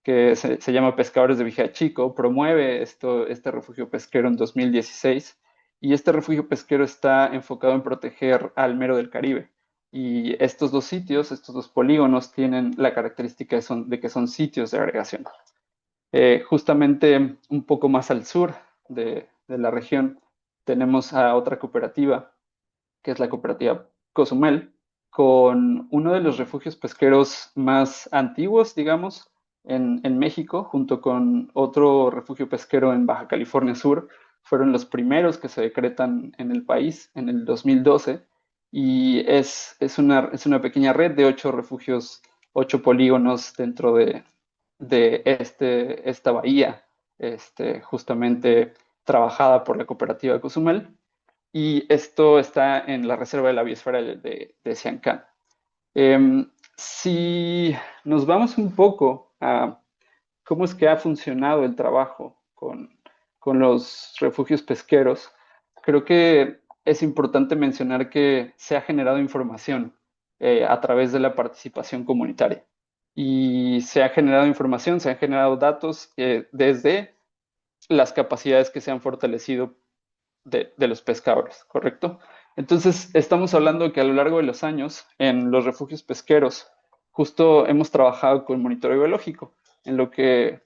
que se llama Pescadores de Vijachico, promueve este refugio pesquero en 2016 y este refugio pesquero está enfocado en proteger al mero del Caribe. Y estos dos sitios, estos dos polígonos, tienen la característica de que son sitios de agregación. Justamente un poco más al sur de la región tenemos a otra cooperativa, que es la cooperativa Cozumel, con uno de los refugios pesqueros más antiguos, digamos, en México, junto con otro refugio pesquero en Baja California Sur. Fueron los primeros que se decretan en el país en el 2012 y es una pequeña red de 8 refugios, 8 polígonos dentro de esta bahía, justamente trabajada por la cooperativa Cozumel, y esto está en la reserva de la biosfera de Siancán. Si nos vamos un poco a cómo es que ha funcionado el trabajo con los refugios pesqueros, creo que es importante mencionar que se ha generado información a través de la participación comunitaria. Y se ha generado información, se han generado datos desde las capacidades que se han fortalecido de los pescadores, ¿correcto? Entonces, estamos hablando que a lo largo de los años, en los refugios pesqueros, justo hemos trabajado con monitoreo biológico, en lo que,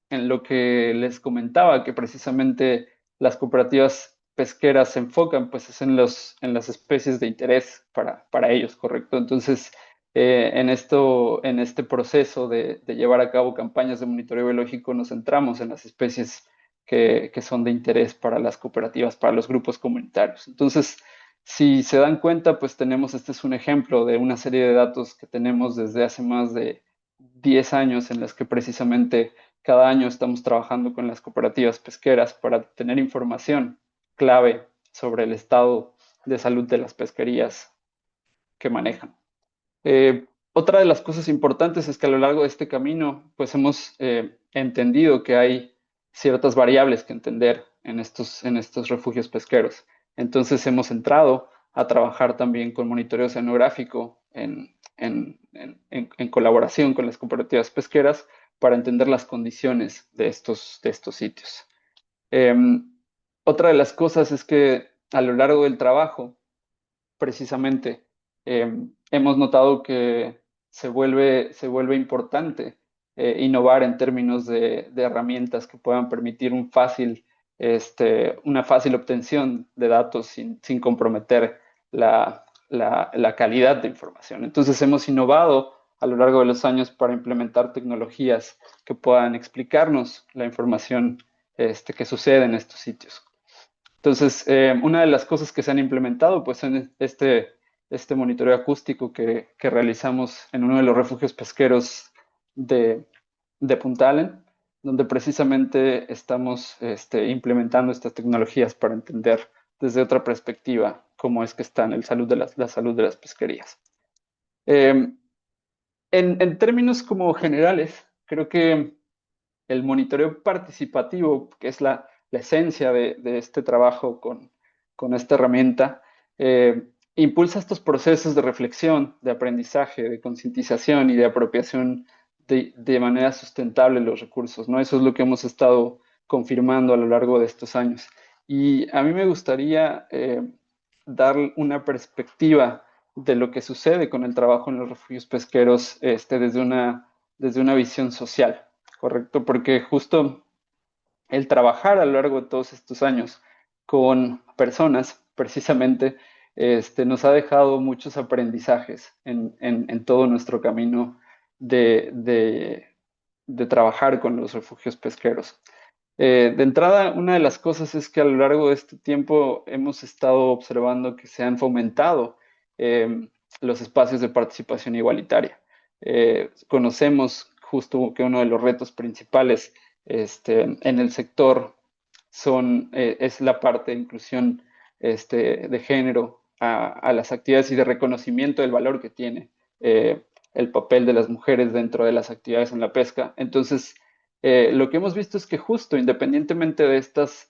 en lo que les comentaba, que precisamente las cooperativas pesqueras se enfocan pues es en las especies de interés para ellos, ¿correcto? Entonces, en este proceso de llevar a cabo campañas de monitoreo biológico, nos centramos en las especies que son de interés para las cooperativas, para los grupos comunitarios. Entonces, si se dan cuenta, pues este es un ejemplo de una serie de datos que tenemos desde hace más de 10 años en las que precisamente cada año estamos trabajando con las cooperativas pesqueras para tener información clave sobre el estado de salud de las pesquerías que manejan. Otra de las cosas importantes es que a lo largo de este camino, pues hemos entendido que hay ciertas variables que entender en estos refugios pesqueros. Entonces hemos entrado a trabajar también con monitoreo oceanográfico en colaboración con las cooperativas pesqueras para entender las condiciones de estos sitios. Otra de las cosas es que a lo largo del trabajo, precisamente, hemos notado que se vuelve importante innovar en términos de herramientas que puedan permitir una fácil obtención de datos sin comprometer la calidad de información. Entonces hemos innovado a lo largo de los años para implementar tecnologías que puedan explicarnos la información que sucede en estos sitios. Entonces, una de las cosas que se han implementado, pues, en este monitoreo acústico que realizamos en uno de los refugios pesqueros de Punta Allen, donde precisamente estamos implementando estas tecnologías para entender desde otra perspectiva cómo es que está la salud de las pesquerías. En términos como generales, creo que el monitoreo participativo, que es la esencia de este trabajo con esta herramienta, impulsa estos procesos de reflexión, de aprendizaje, de concientización y de apropiación de manera sustentable los recursos, ¿no? Eso es lo que hemos estado confirmando a lo largo de estos años. Y a mí me gustaría dar una perspectiva de lo que sucede con el trabajo en los refugios pesqueros desde una visión social, ¿correcto? Porque justo el trabajar a lo largo de todos estos años con personas, precisamente, nos ha dejado muchos aprendizajes en todo nuestro camino de trabajar con los refugios pesqueros. De entrada, una de las cosas es que a lo largo de este tiempo hemos estado observando que se han fomentado los espacios de participación igualitaria. Conocemos justo que uno de los retos principales en el sector es la parte de inclusión de género a las actividades y de reconocimiento del valor que tiene el papel de las mujeres dentro de las actividades en la pesca. Entonces, lo que hemos visto es que justo independientemente de estos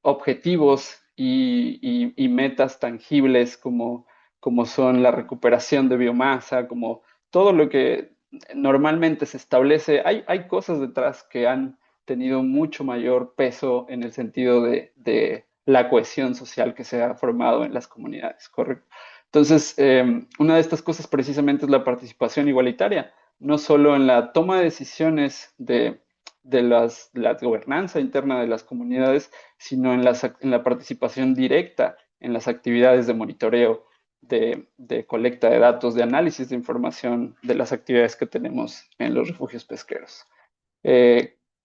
objetivos y metas tangibles como son la recuperación de biomasa, como todo lo que normalmente se establece, hay cosas detrás que han tenido mucho mayor peso en el sentido de la cohesión social que se ha formado en las comunidades, ¿correcto? Entonces, una de estas cosas precisamente es la participación igualitaria, no solo en la toma de decisiones de la gobernanza interna de las comunidades, sino en la participación directa en las actividades de monitoreo, de colecta de datos, de análisis de información de las actividades que tenemos en los refugios pesqueros.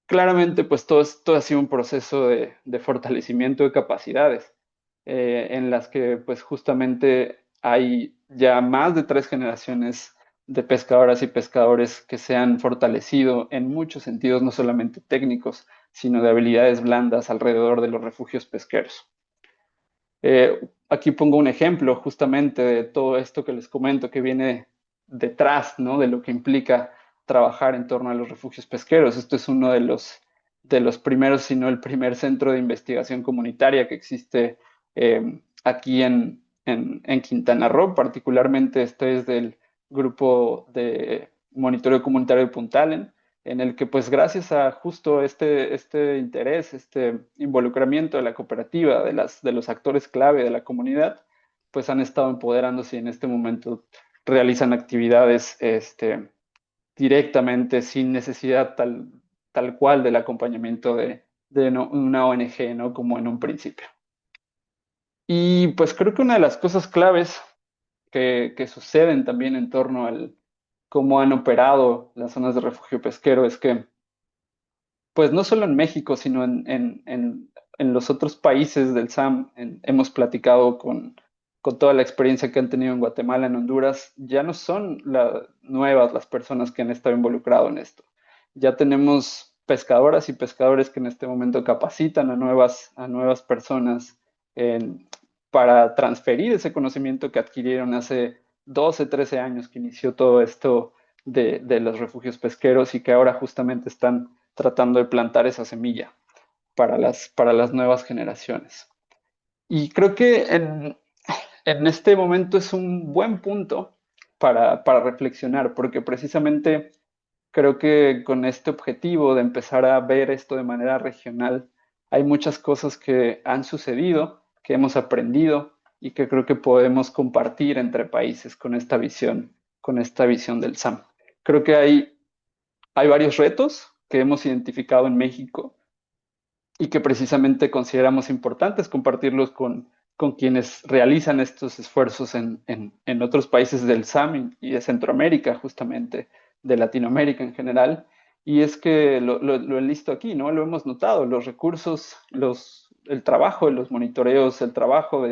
Claramente, pues todo esto ha sido un proceso de fortalecimiento de capacidades, en las que pues justamente hay ya más de 3 generaciones de pescadoras y pescadores que se han fortalecido en muchos sentidos, no solamente técnicos, sino de habilidades blandas alrededor de los refugios pesqueros. Aquí pongo un ejemplo justamente de todo esto que les comento que viene detrás, ¿no? De lo que implica trabajar en torno a los refugios pesqueros. Esto es uno de los primeros, si no el primer centro de investigación comunitaria que existe aquí en Quintana Roo. Particularmente este es del grupo de monitoreo comunitario de Punta Allen, en el que pues gracias a justo este interés, este involucramiento de la cooperativa, de los actores clave de la comunidad, pues han estado empoderándose y en este momento realizan actividades directamente sin necesidad tal cual del acompañamiento de una ONG, ¿no? Como en un principio. Y pues creo que una de las cosas claves que suceden también en torno al cómo han operado las zonas de refugio pesquero es que pues no solo en México, sino en los otros países del SAM, hemos platicado con toda la experiencia que han tenido en Guatemala, en Honduras, ya no son nuevas las personas que han estado involucrados en esto. Ya tenemos pescadoras y pescadores que en este momento capacitan a nuevas personas para transferir ese conocimiento que adquirieron hace 12, 13 años que inició todo esto de los refugios pesqueros y que ahora justamente están tratando de plantar esa semilla para las nuevas generaciones. Y creo que en este momento es un buen punto para reflexionar, porque precisamente creo que con este objetivo de empezar a ver esto de manera regional, hay muchas cosas que han sucedido, que hemos aprendido y que creo que podemos compartir entre países con esta visión del SAM. Creo que hay varios retos que hemos identificado en México y que precisamente consideramos importantes compartirlos con quienes realizan estos esfuerzos en otros países del SAM y de Centroamérica, justamente, de Latinoamérica en general. Y es que lo he listo aquí, ¿no? Lo hemos notado, los recursos, el trabajo de los monitoreos, el trabajo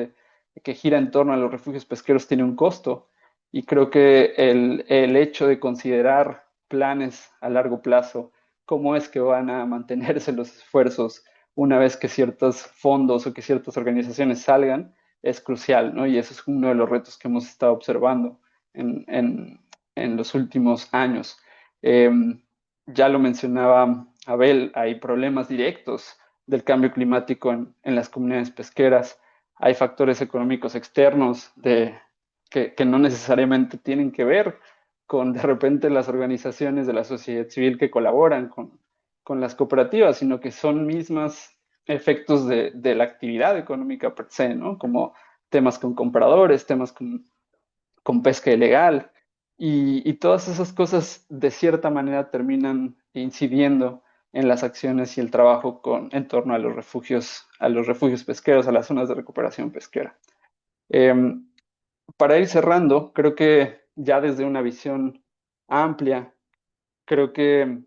que gira en torno a los refugios pesqueros tiene un costo. Y creo que el hecho de considerar planes a largo plazo, cómo es que van a mantenerse los esfuerzos una vez que ciertos fondos o que ciertas organizaciones salgan, es crucial, ¿no? Y eso es uno de los retos que hemos estado observando en los últimos años. Eh, ya lo mencionaba Abel, hay problemas directos del cambio climático en las comunidades pesqueras, hay factores económicos externos que no necesariamente tienen que ver con de repente las organizaciones de la sociedad civil que colaboran con las cooperativas, sino que son mismas efectos de la actividad económica per se, ¿no? Como temas con compradores, temas con pesca ilegal, y todas esas cosas de cierta manera terminan incidiendo en las acciones y el trabajo en torno a los refugios pesqueros, a las zonas de recuperación pesquera. Para ir cerrando, creo que ya desde una visión amplia, creo que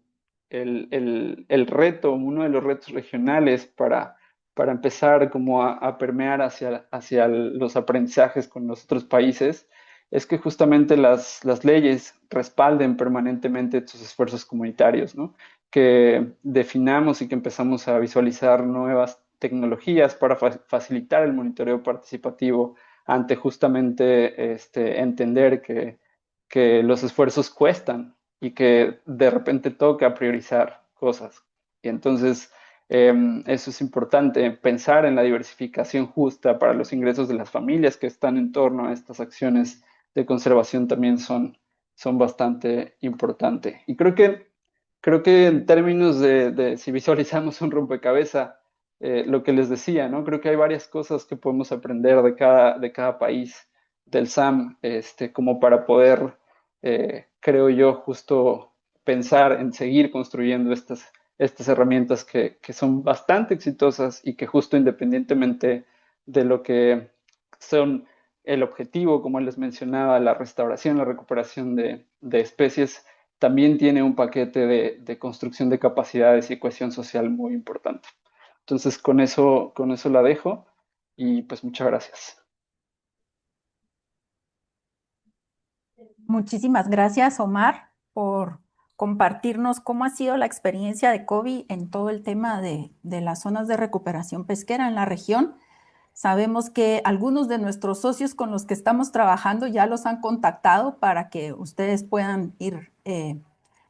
el reto, uno de los retos regionales para empezar como a permear hacia los aprendizajes con los otros países, es que justamente las leyes respalden permanentemente estos esfuerzos comunitarios, ¿no? Que definamos y que empezamos a visualizar nuevas tecnologías para facilitar el monitoreo participativo ante justamente entender que los esfuerzos cuestan y que de repente toca priorizar cosas. Y entonces eso es importante, pensar en la diversificación justa para los ingresos de las familias que están en torno a estas acciones de conservación también son bastante importantes. Y creo que creo que en términos de si visualizamos un rompecabezas, lo que les decía, ¿no? Creo que hay varias cosas que podemos aprender de cada país del SAM, como para poder, creo yo, justo pensar en seguir construyendo estas herramientas que son bastante exitosas y que justo independientemente de lo que son el objetivo, como les mencionaba, la restauración, la recuperación de especies, también tiene un paquete de construcción de capacidades y cohesión social muy importante. Entonces, con eso la dejo y pues muchas gracias. Muchísimas gracias, Omar, por compartirnos cómo ha sido la experiencia de COVID en todo el tema de las zonas de recuperación pesquera en la región. Sabemos que algunos de nuestros socios con los que estamos trabajando ya los han contactado para que ustedes puedan ir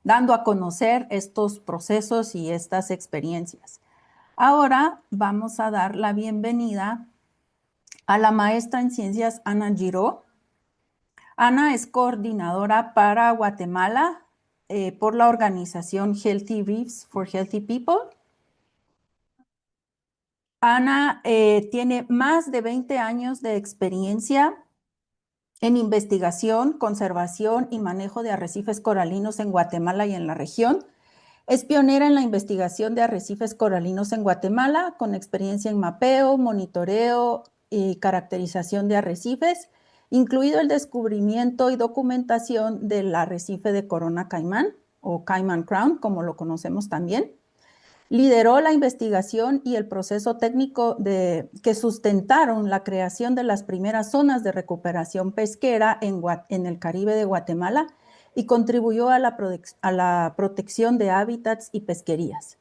dando a conocer estos procesos y estas experiencias. Ahora vamos a dar la bienvenida a la maestra en ciencias Ana Giró. Ana es coordinadora para Guatemala por la organización Healthy Reefs for Healthy People. Ana tiene más de 20 años de experiencia en investigación, conservación y manejo de arrecifes coralinos en Guatemala y en la región. Es pionera en la investigación de arrecifes coralinos en Guatemala, con experiencia en mapeo, monitoreo y caracterización de arrecifes, incluido el descubrimiento y documentación del arrecife de Corona Caimán, o Cayman Crown, como lo conocemos también. Lideró la investigación y el proceso técnico que sustentaron la creación de las primeras zonas de recuperación pesquera en el Caribe de Guatemala y contribuyó a la protección de hábitats y pesquerías.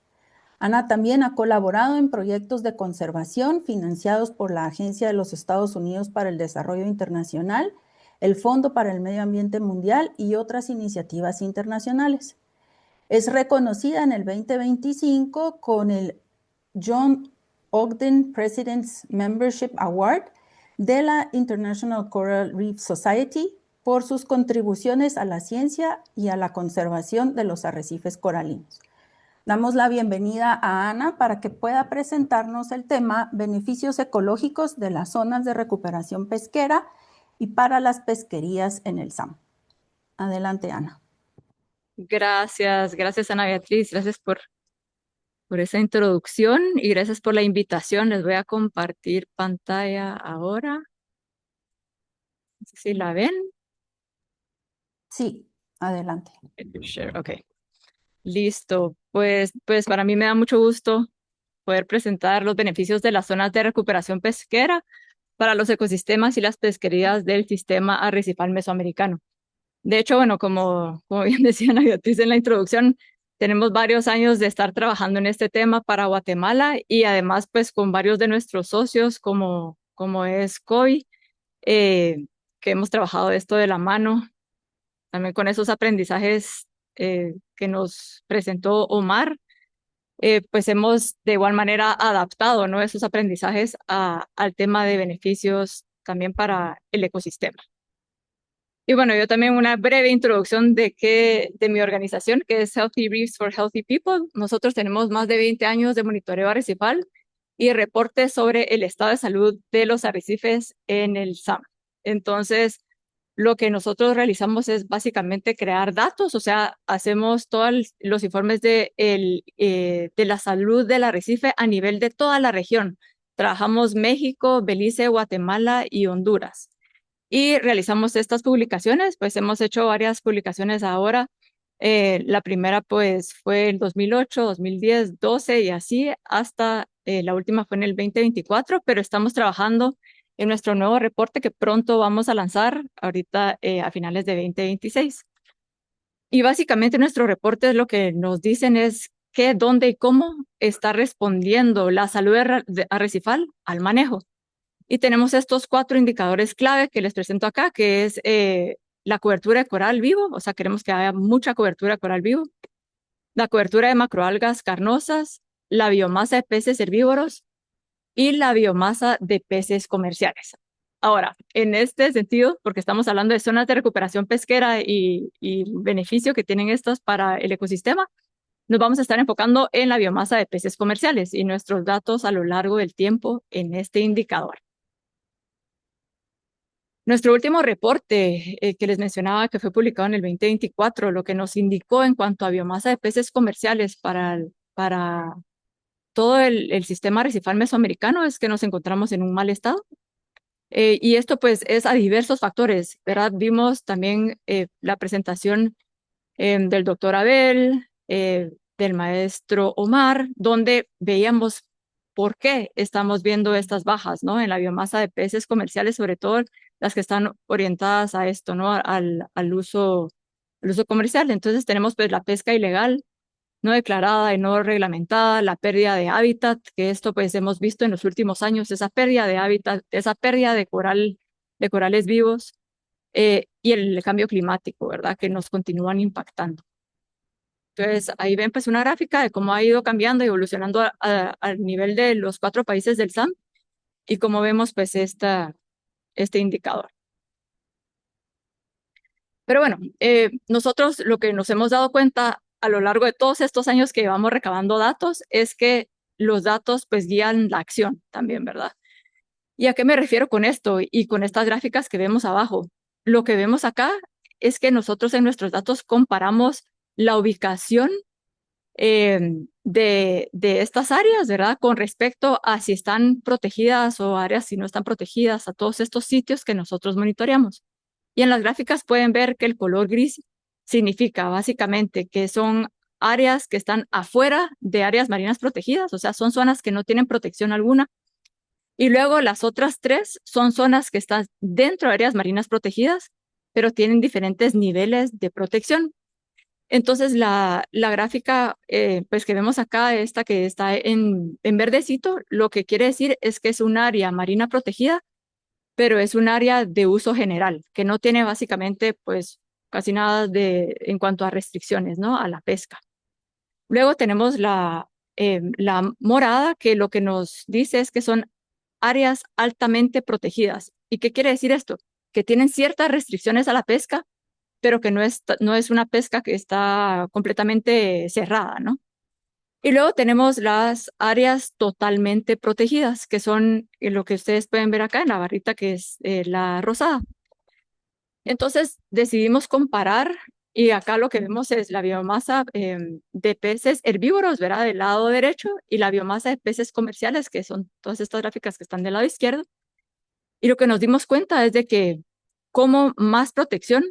Ana también ha colaborado en proyectos de conservación financiados por la Agencia de los Estados Unidos para el Desarrollo Internacional, el Fondo para el Medio Ambiente Mundial y otras iniciativas internacionales. Es reconocida en el 2025 con el John Ogden President's Membership Award de la International Coral Reef Society por sus contribuciones a la ciencia y a la conservación de los arrecifes coralinos. Damos la bienvenida a Ana para que pueda presentarnos el tema beneficios ecológicos de las zonas de recuperación pesquera y para las pesquerías en el SAM. Adelante, Ana. Gracias Ana Beatriz, gracias por esa introducción y gracias por la invitación. Les voy a compartir pantalla ahora. No sé si la ven. Sí, adelante. Share, ok. Listo. Pues para mí me da mucho gusto poder presentar los beneficios de las zonas de recuperación pesquera para los ecosistemas y las pesquerías del sistema arrecifal mesoamericano. De hecho, bueno, como bien decía Ana Beatriz en la introducción, tenemos varios años de estar trabajando en este tema para Guatemala y además pues con varios de nuestros socios como es COI, que hemos trabajado esto de la mano, también con esos aprendizajes que nos presentó Omar, pues hemos de igual manera adaptado, ¿no?, esos aprendizajes al tema de beneficios también para el ecosistema. Y bueno, yo también una breve introducción de mi organización, que es Healthy Reefs for Healthy People. Nosotros tenemos más de 20 años de monitoreo arrecifal y reportes sobre el estado de salud de los arrecifes en el SAM. Entonces, lo que nosotros realizamos es básicamente crear datos, o sea, hacemos todos los informes de la salud del arrecife a nivel de toda la región. Trabajamos México, Belice, Guatemala y Honduras. Y realizamos estas publicaciones, pues hemos hecho varias publicaciones ahora. La primera pues fue en 2008, 2010, 12 y así hasta la última fue en el 2024, pero estamos trabajando en nuestro nuevo reporte que pronto vamos a lanzar ahorita a finales de 2026. Y básicamente nuestro reporte lo que nos dicen es qué, dónde y cómo está respondiendo la salud arrecifal al manejo. Y tenemos estos 4 indicadores clave que les presento acá, que es la cobertura de coral vivo, o sea, queremos que haya mucha cobertura de coral vivo, la cobertura de macroalgas carnosas, la biomasa de peces herbívoros y la biomasa de peces comerciales. Ahora, en este sentido, porque estamos hablando de zonas de recuperación pesquera y beneficio que tienen estas para el ecosistema, nos vamos a estar enfocando en la biomasa de peces comerciales y nuestros datos a lo largo del tiempo en este indicador. Nuestro último reporte que les mencionaba, que fue publicado en el 2024, lo que nos indicó en cuanto a biomasa de peces comerciales para todo el sistema arrecifal mesoamericano es que nos encontramos en un mal estado. Y esto pues es a diversos factores, ¿verdad? Vimos también la presentación del doctor Abel, del maestro Omar, donde veíamos por qué estamos viendo estas bajas, ¿no? En la biomasa de peces comerciales, sobre todo las que están orientadas a esto, ¿no? Al uso comercial. Entonces tenemos pues la pesca ilegal, no declarada y no reglamentada, la pérdida de hábitat, que esto pues hemos visto en los últimos años, esa pérdida de hábitat, esa pérdida de corales vivos, y el cambio climático, ¿verdad? Que nos continúan impactando. Entonces, ahí ven pues una gráfica de cómo ha ido cambiando y evolucionando al nivel de los 4 países del SAM y como vemos pues este indicador. Pero bueno, nosotros lo que nos hemos dado cuenta a lo largo de todos estos años que llevamos recabando datos es que los datos pues guían la acción también, ¿verdad? ¿Y a qué me refiero con esto y con estas gráficas que vemos abajo? Lo que vemos acá es que nosotros en nuestros datos comparamos la ubicación de estas áreas, ¿verdad? Con respecto a si están protegidas o áreas si no están protegidas, a todos estos sitios que nosotros monitoreamos. Y en las gráficas pueden ver que el color gris significa básicamente que son áreas que están afuera de áreas marinas protegidas, o sea, son zonas que no tienen protección alguna. Y luego las otras 3 son zonas que están dentro de áreas marinas protegidas, pero tienen diferentes niveles de protección. Entonces, la gráfica pues que vemos acá, esta que está en verdecito, lo que quiere decir es que es un área marina protegida, pero es un área de uso general, que no tiene básicamente pues casi nada en cuanto a restricciones, ¿no? A la pesca. Luego tenemos la morada, que lo que nos dice es que son áreas altamente protegidas. ¿Y qué quiere decir esto? Que tienen ciertas restricciones a la pesca, pero que no es una pesca que está completamente cerrada, ¿no? Y luego tenemos las áreas totalmente protegidas, que son lo que ustedes pueden ver acá en la barrita, que es la rosada. Entonces decidimos comparar, y acá lo que vemos es la biomasa de peces herbívoros, ¿verdad? Del lado derecho, y la biomasa de peces comerciales, que son todas estas gráficas que están del lado izquierdo. Y lo que nos dimos cuenta es de que como más protección,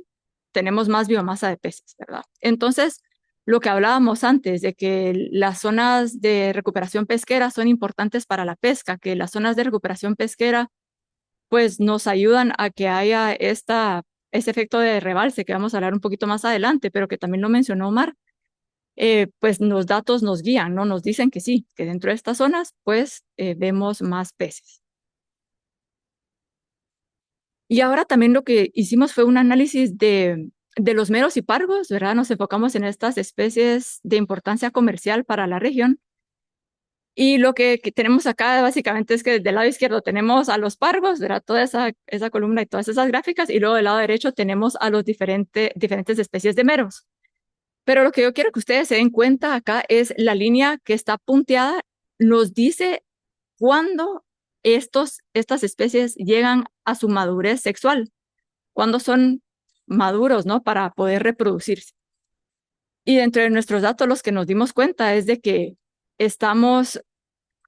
tenemos más biomasa de peces, ¿verdad? Entonces, lo que hablábamos antes de que las zonas de recuperación pesquera son importantes para la pesca, que las zonas de recuperación pesquera pues nos ayudan a que haya ese efecto de rebalse que vamos a hablar un poquito más adelante, pero que también lo mencionó Omar, pues los datos nos guían, ¿no? Nos dicen que sí, que dentro de estas zonas pues vemos más peces. Y ahora también lo que hicimos fue un análisis de los meros y pargos, ¿verdad? Nos enfocamos en estas especies de importancia comercial para la región. Y lo que tenemos acá básicamente es que del lado izquierdo tenemos a los pargos, ¿verdad? Toda esa columna y todas esas gráficas, y luego del lado derecho tenemos a los diferentes especies de meros. Pero lo que yo quiero que ustedes se den cuenta acá es la línea que está punteada, nos dice cuándo estas especies llegan a su madurez sexual, cuándo son maduros, ¿no? Para poder reproducirse. Y dentro de nuestros datos, los que nos dimos cuenta es de que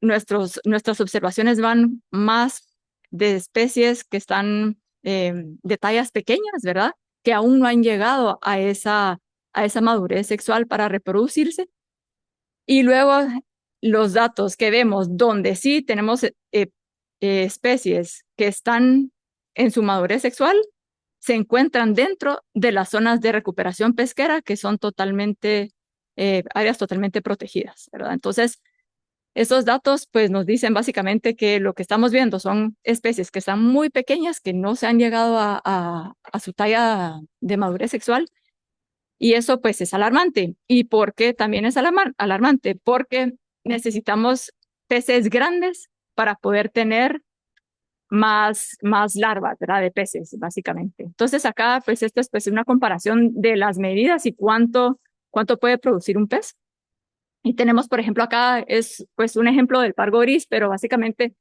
nuestras observaciones van más de especies que están de tallas pequeñas, ¿verdad? Que aún no han llegado a esa madurez sexual para reproducirse. Y luego los datos que vemos donde sí tenemos especies que están en su madurez sexual se encuentran dentro de las zonas de recuperación pesquera que son áreas totalmente protegidas, ¿verdad? Entonces, esos datos pues nos dicen básicamente que lo que estamos viendo son especies que están muy pequeñas, que no se han llegado a su talla de madurez sexual, y eso pues es alarmante. ¿Y por qué también es alarmante? Porque necesitamos peces grandes para poder tener más larvas, ¿verdad? De peces, básicamente. Entonces acá pues esto es pues una comparación de las medidas y cuánto puede producir un pez. Y tenemos, por ejemplo, acá es pues un ejemplo del pargo gris, pero básicamente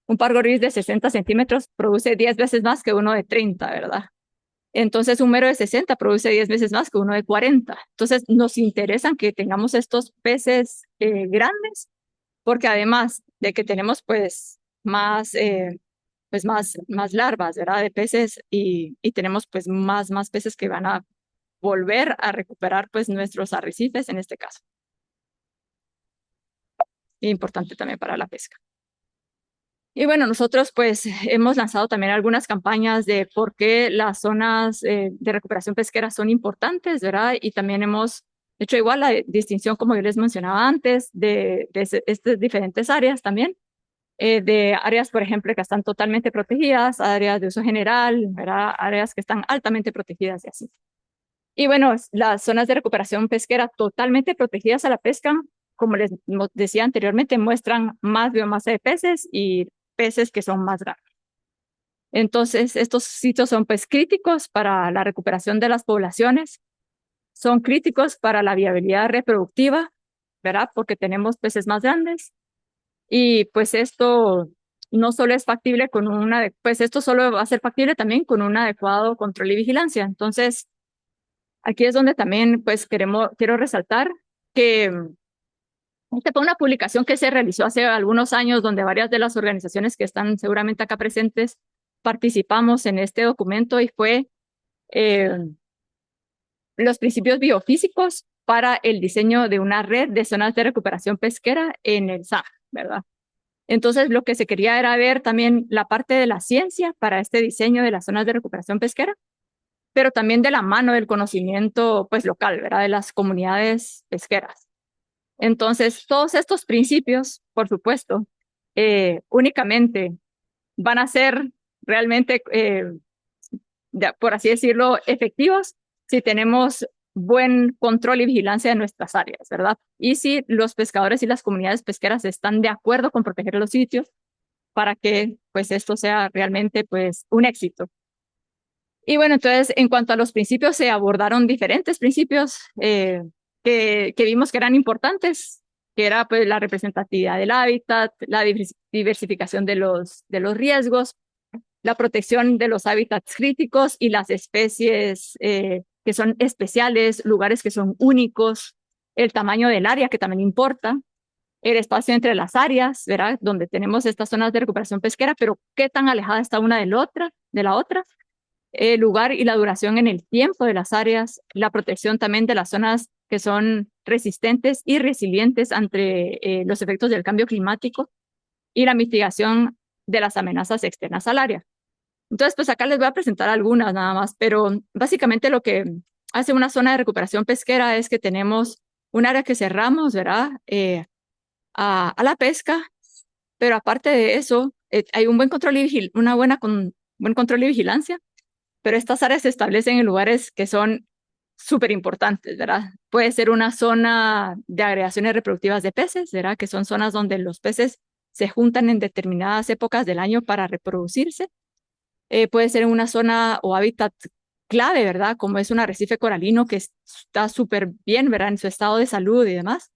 un pargo gris de 60 centímetros produce 10 veces más que uno de 30, ¿verdad? Entonces, un mero de 60 produce 10 veces más que uno de 40. Entonces, nos interesan que tengamos estos peces grandes, porque además de que tenemos más larvas, ¿verdad? De peces y tenemos pues más peces que van a volver a recuperar pues nuestros arrecifes en este caso. Importante también para la pesca. Y bueno, nosotros pues hemos lanzado también algunas campañas de por qué las zonas de recuperación pesquera son importantes, ¿verdad? Y también hemos hecho igual la distinción, como yo les mencionaba antes, de estas diferentes áreas también, de áreas, por ejemplo, que están totalmente protegidas, áreas de uso general, ¿verdad? Áreas que están altamente protegidas y así. Y bueno, las zonas de recuperación pesquera totalmente protegidas a la pesca, como les decía anteriormente, muestran más biomasa de peces y peces que son más grandes. Entonces, estos sitios son pues críticos para la recuperación de las poblaciones, son críticos para la viabilidad reproductiva, ¿verdad? Porque tenemos peces más grandes y pues esto no solo es factible con pues esto solo va a ser factible también con un adecuado control y vigilancia. Entonces, aquí es donde también pues quiero resaltar que esta fue una publicación que se realizó hace algunos años donde varias de las organizaciones que están seguramente acá presentes participamos en este documento y fue los principios biofísicos para el diseño de una red de zonas de recuperación pesquera en el SAM, ¿verdad? Entonces, lo que se quería era ver también la parte de la ciencia para este diseño de las zonas de recuperación pesquera, pero también de la mano del conocimiento pues local, ¿verdad? De las comunidades pesqueras. Entonces, todos estos principios, por supuesto, únicamente van a ser realmente, por así decirlo, efectivos si tenemos buen control y vigilancia de nuestras áreas, ¿verdad? Y si los pescadores y las comunidades pesqueras están de acuerdo con proteger los sitios para que pues esto sea realmente pues un éxito. Y bueno, entonces en cuanto a los principios, se abordaron diferentes principios que vimos que eran importantes, que era pues la representatividad del hábitat, la diversificación de los riesgos, la protección de los hábitats críticos y las especies que son especiales, lugares que son únicos, el tamaño del área que también importa, el espacio entre las áreas, ¿verdad? Donde tenemos estas zonas de recuperación pesquera, pero qué tan alejada está una de la otra, el lugar y la duración en el tiempo de las áreas, la protección también de las zonas que son resistentes y resilientes ante los efectos del cambio climático y la mitigación de las amenazas externas al área. Entonces, pues acá les voy a presentar algunas nada más, pero básicamente lo que hace una zona de recuperación pesquera es que tenemos un área que cerramos, ¿verdad? A la pesca, pero aparte de eso, hay un buen control y buen control y vigilancia, pero estas áreas se establecen en lugares que son súper importantes, ¿verdad? Puede ser una zona de agregaciones reproductivas de peces, ¿verdad? Que son zonas donde los peces se juntan en determinadas épocas del año para reproducirse. Puede ser una zona o hábitat clave, ¿verdad? Como es un arrecife coralino que está súper bien, ¿verdad? En su estado de salud y demás.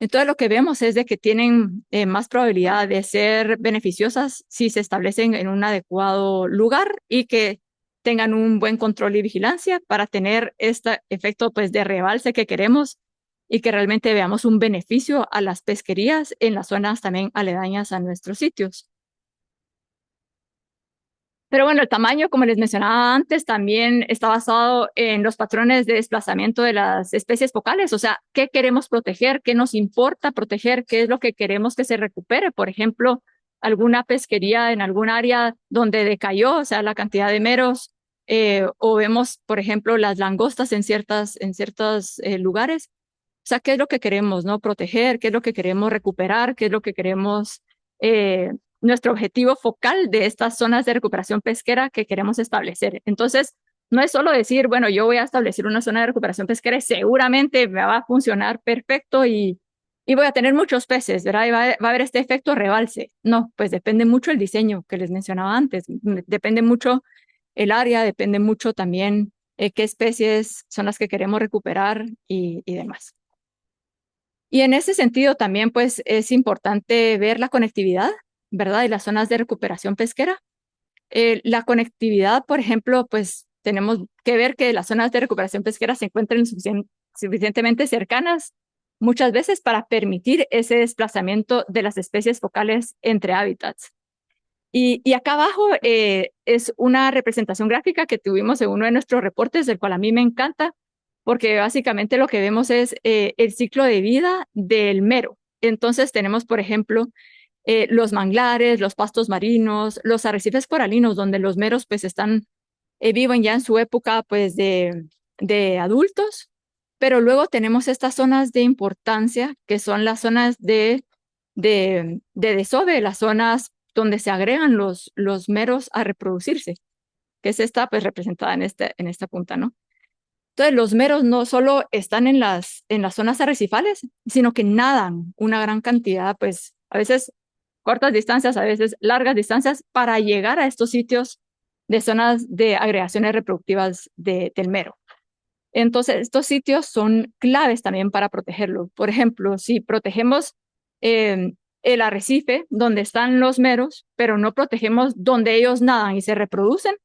Entonces lo que vemos es de que tienen más probabilidad de ser beneficiosas si se establecen en un adecuado lugar y que tengan un buen control y vigilancia para tener este efecto pues de rebalse que queremos y que realmente veamos un beneficio a las pesquerías en las zonas también aledañas a nuestros sitios. Pero bueno, el tamaño, como les mencionaba antes, también está basado en los patrones de desplazamiento de las especies focales. O sea, ¿qué queremos proteger? ¿Qué nos importa proteger? ¿Qué es lo que queremos que se recupere? Por ejemplo, alguna pesquería en algún área donde decayó, o sea, la cantidad de meros, o vemos, por ejemplo, las langostas en ciertos lugares. O sea, ¿qué es lo que queremos, no? Proteger, ¿qué es lo que queremos recuperar? ¿Qué es lo que queremos nuestro objetivo focal de estas zonas de recuperación pesquera que queremos establecer? Entonces, no es solo decir, bueno, yo voy a establecer una zona de recuperación pesquera y seguramente me va a funcionar perfecto y voy a tener muchos peces, ¿verdad? Y va a haber este efecto rebalse. No, pues depende mucho el diseño que les mencionaba antes. Depende mucho el área, depende mucho también qué especies son las que queremos recuperar y demás. Y en ese sentido también pues es importante ver la conectividad, ¿verdad? Y las zonas de recuperación pesquera. La conectividad, por ejemplo, pues tenemos que ver que las zonas de recuperación pesquera se encuentren suficientemente cercanas muchas veces para permitir ese desplazamiento de las especies focales entre hábitats. Y acá abajo es una representación gráfica que tuvimos en uno de nuestros reportes, del cual a mí me encanta, porque básicamente lo que vemos es el ciclo de vida del mero. Entonces tenemos, por ejemplo, los manglares, los pastos marinos, los arrecifes coralinos, donde los meros pues viven ya en su época pues de adultos, pero luego tenemos estas zonas de importancia, que son las zonas de desove, las zonas donde se agregan los meros a reproducirse, que es esta pues representada en esta punta, ¿no? Entonces los meros no solo están en las zonas arrecifales, sino que nadan una gran cantidad, pues a veces cortas distancias, a veces largas distancias, para llegar a estos sitios de zonas de agregaciones reproductivas del mero. Entonces, estos sitios son claves también para protegerlo. Por ejemplo, si protegemos el arrecife donde están los meros, pero no protegemos donde ellos nadan y se reproducen,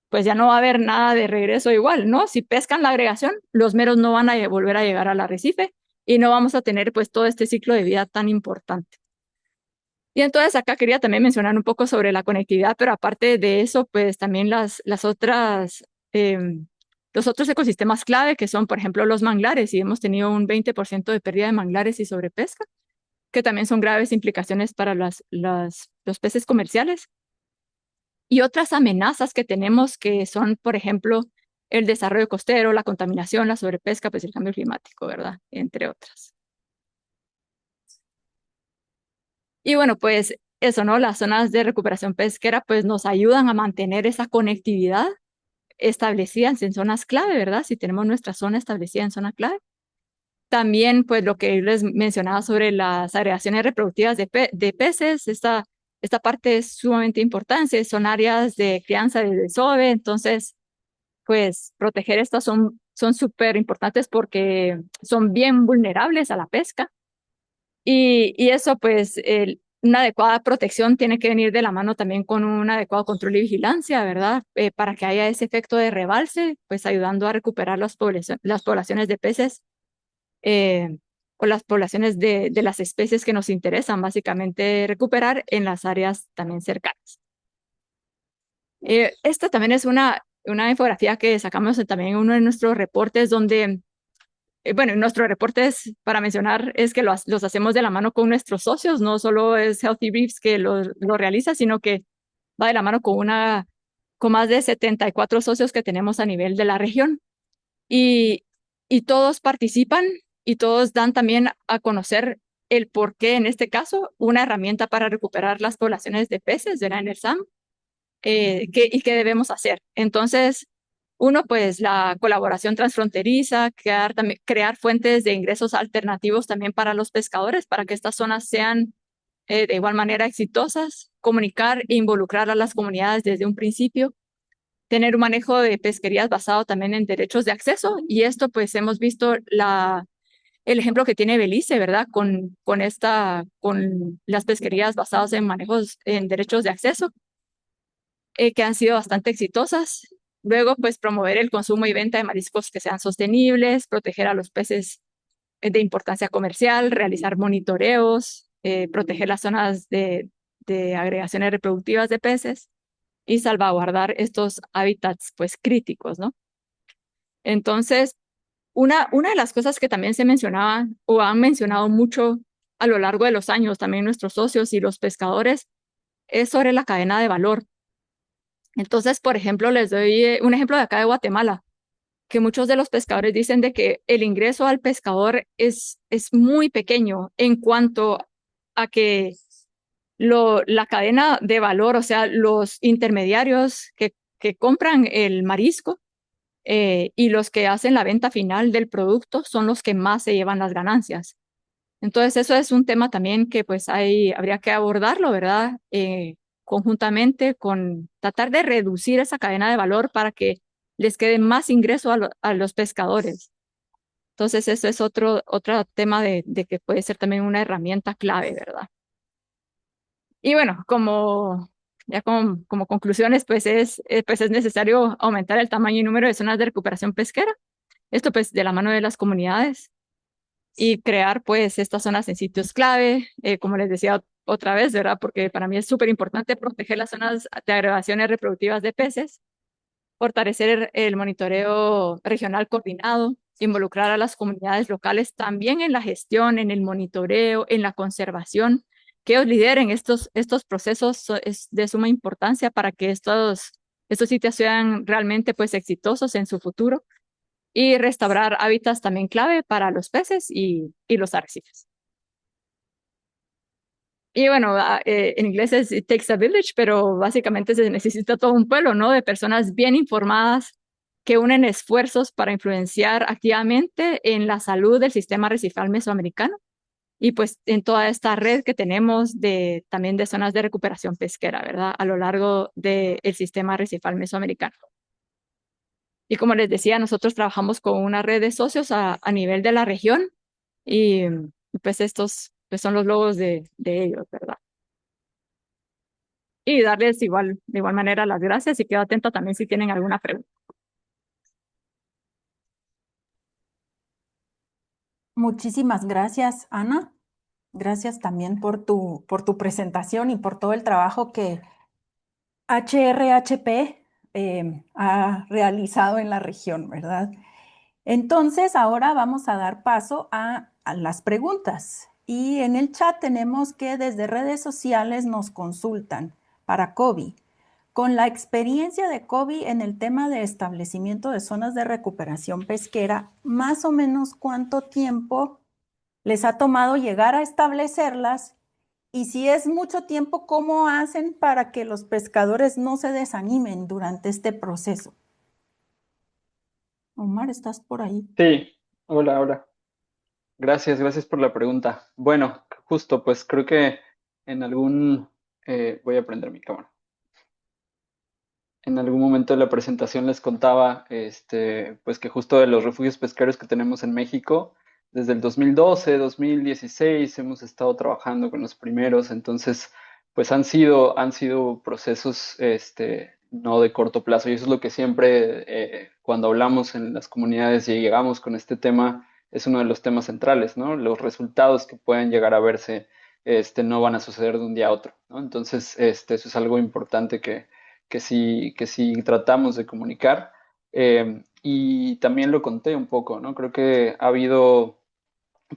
pues ya no va a haber nada de regreso igual, ¿no? Si pescan la agregación, los meros no van a volver a llegar al arrecife y no vamos a tener pues todo este ciclo de vida tan importante. Y entonces acá quería también mencionar un poco sobre la conectividad, pero aparte de eso, pues también los otros ecosistemas clave, que son, por ejemplo, los manglares, y hemos tenido un 20% de pérdida de manglares y sobrepesca, que también son graves implicaciones para los peces comerciales. Y otras amenazas que tenemos, que son, por ejemplo, el desarrollo costero, la contaminación, la sobrepesca, pues el cambio climático, ¿verdad? Entre otras. Y bueno, pues eso, ¿no? Las zonas de recuperación pesquera pues nos ayudan a mantener esa conectividad establecida en zonas clave, ¿verdad? Si tenemos nuestra zona establecida en zona clave. También pues lo que les mencionaba sobre las agregaciones reproductivas de peces, esta parte es sumamente importante, son áreas de crianza de desove, entonces pues proteger estas son súper importantes porque son bien vulnerables a la pesca. Y eso, pues, una adecuada protección tiene que venir de la mano también con un adecuado control y vigilancia, ¿verdad? Para que haya ese efecto de rebalse, pues ayudando a recuperar las poblaciones de peces o las poblaciones de las especies que nos interesan, básicamente recuperar en las áreas también cercanas. Esta también es una infografía que sacamos también en uno de nuestros reportes donde bueno, nuestros reportes, para mencionar, es que los hacemos de la mano con nuestros socios, no solo es Healthy Reefs que lo realiza, sino que va de la mano con más de 74 socios que tenemos a nivel de la región. Y todos participan y todos dan también a conocer el por qué, en este caso, una herramienta para recuperar las poblaciones de peces de la NERSAM y qué debemos hacer. Entonces, uno, pues la colaboración transfronteriza, crear fuentes de ingresos alternativos también para los pescadores, para que estas zonas sean de igual manera exitosas, comunicar e involucrar a las comunidades desde un principio, tener un manejo de pesquerías basado también en derechos de acceso, y esto pues hemos visto el ejemplo que tiene Belice, ¿verdad? Con las pesquerías basadas en manejos en derechos de acceso, que han sido bastante exitosas. Luego, pues promover el consumo y venta de mariscos que sean sostenibles, proteger a los peces de importancia comercial, realizar monitoreos, proteger las zonas de agregaciones reproductivas de peces y salvaguardar estos hábitats pues críticos, ¿no? Entonces, una de las cosas que también se mencionaba o han mencionado mucho a lo largo de los años también nuestros socios y los pescadores es sobre la cadena de valor. Entonces, por ejemplo, les doy un ejemplo de acá de Guatemala, que muchos de los pescadores dicen de que el ingreso al pescador es muy pequeño en cuanto a que la cadena de valor, o sea, los intermediarios que compran el marisco y los que hacen la venta final del producto son los que más se llevan las ganancias. Entonces, eso es un tema también que pues habría que abordarlo, ¿verdad? Conjuntamente con tratar de reducir esa cadena de valor para que les quede más ingreso a los pescadores. Entonces, eso es otro tema de que puede ser también una herramienta clave, ¿verdad? Y bueno, como conclusiones, pues es necesario aumentar el tamaño y número de zonas de recuperación pesquera. Esto pues de la mano de las comunidades y crear pues estas zonas en sitios clave, como les decía otra vez, ¿verdad? Porque para mí es súper importante proteger las zonas de agregaciones reproductivas de peces, fortalecer el monitoreo regional coordinado, involucrar a las comunidades locales también en la gestión, en el monitoreo, en la conservación, que ellos lideren estos procesos es de suma importancia para que estos sitios sean realmente pues exitosos en su futuro y restaurar hábitats también clave para los peces y los arrecifes. Y bueno, en inglés es It Takes a Village, pero básicamente se necesita todo un pueblo, ¿no? De personas bien informadas que unen esfuerzos para influenciar activamente en la salud del sistema arrecifal mesoamericano y pues en toda esta red que tenemos también de zonas de recuperación pesquera, ¿verdad? A lo largo del sistema arrecifal mesoamericano. Y como les decía, nosotros trabajamos con una red de socios a nivel de la región y pues estos pues son los logos de ellos, ¿verdad? Y darles de igual manera las gracias y quedo atenta también si tienen alguna pregunta. Muchísimas gracias, Ana. Gracias también por tu presentación y por todo el trabajo que HRHP ha realizado en la región, ¿verdad? Entonces, ahora vamos a dar paso a las preguntas. Y en el chat tenemos que desde redes sociales nos consultan para COVID. Con la experiencia de COVID en el tema de establecimiento de zonas de recuperación pesquera, más o menos cuánto tiempo les ha tomado llegar a establecerlas y si es mucho tiempo, ¿cómo hacen para que los pescadores no se desanimen durante este proceso? Omar, ¿estás por ahí? Sí, hola, hola. Gracias por la pregunta. Bueno, justo, pues creo que en voy a prender mi cámara. En algún momento de la presentación les contaba, pues que justo de los refugios pesqueros que tenemos en México, desde el 2012, 2016, hemos estado trabajando con los primeros, entonces, pues han sido procesos, no de corto plazo, y eso es lo que siempre, cuando hablamos en las comunidades y llegamos con este tema, es uno de los temas centrales, ¿no? Los resultados que pueden llegar a verse, no van a suceder de un día a otro, ¿no? Entonces, eso es algo importante que sí tratamos de comunicar. Y también lo conté un poco, ¿no? Creo que ha habido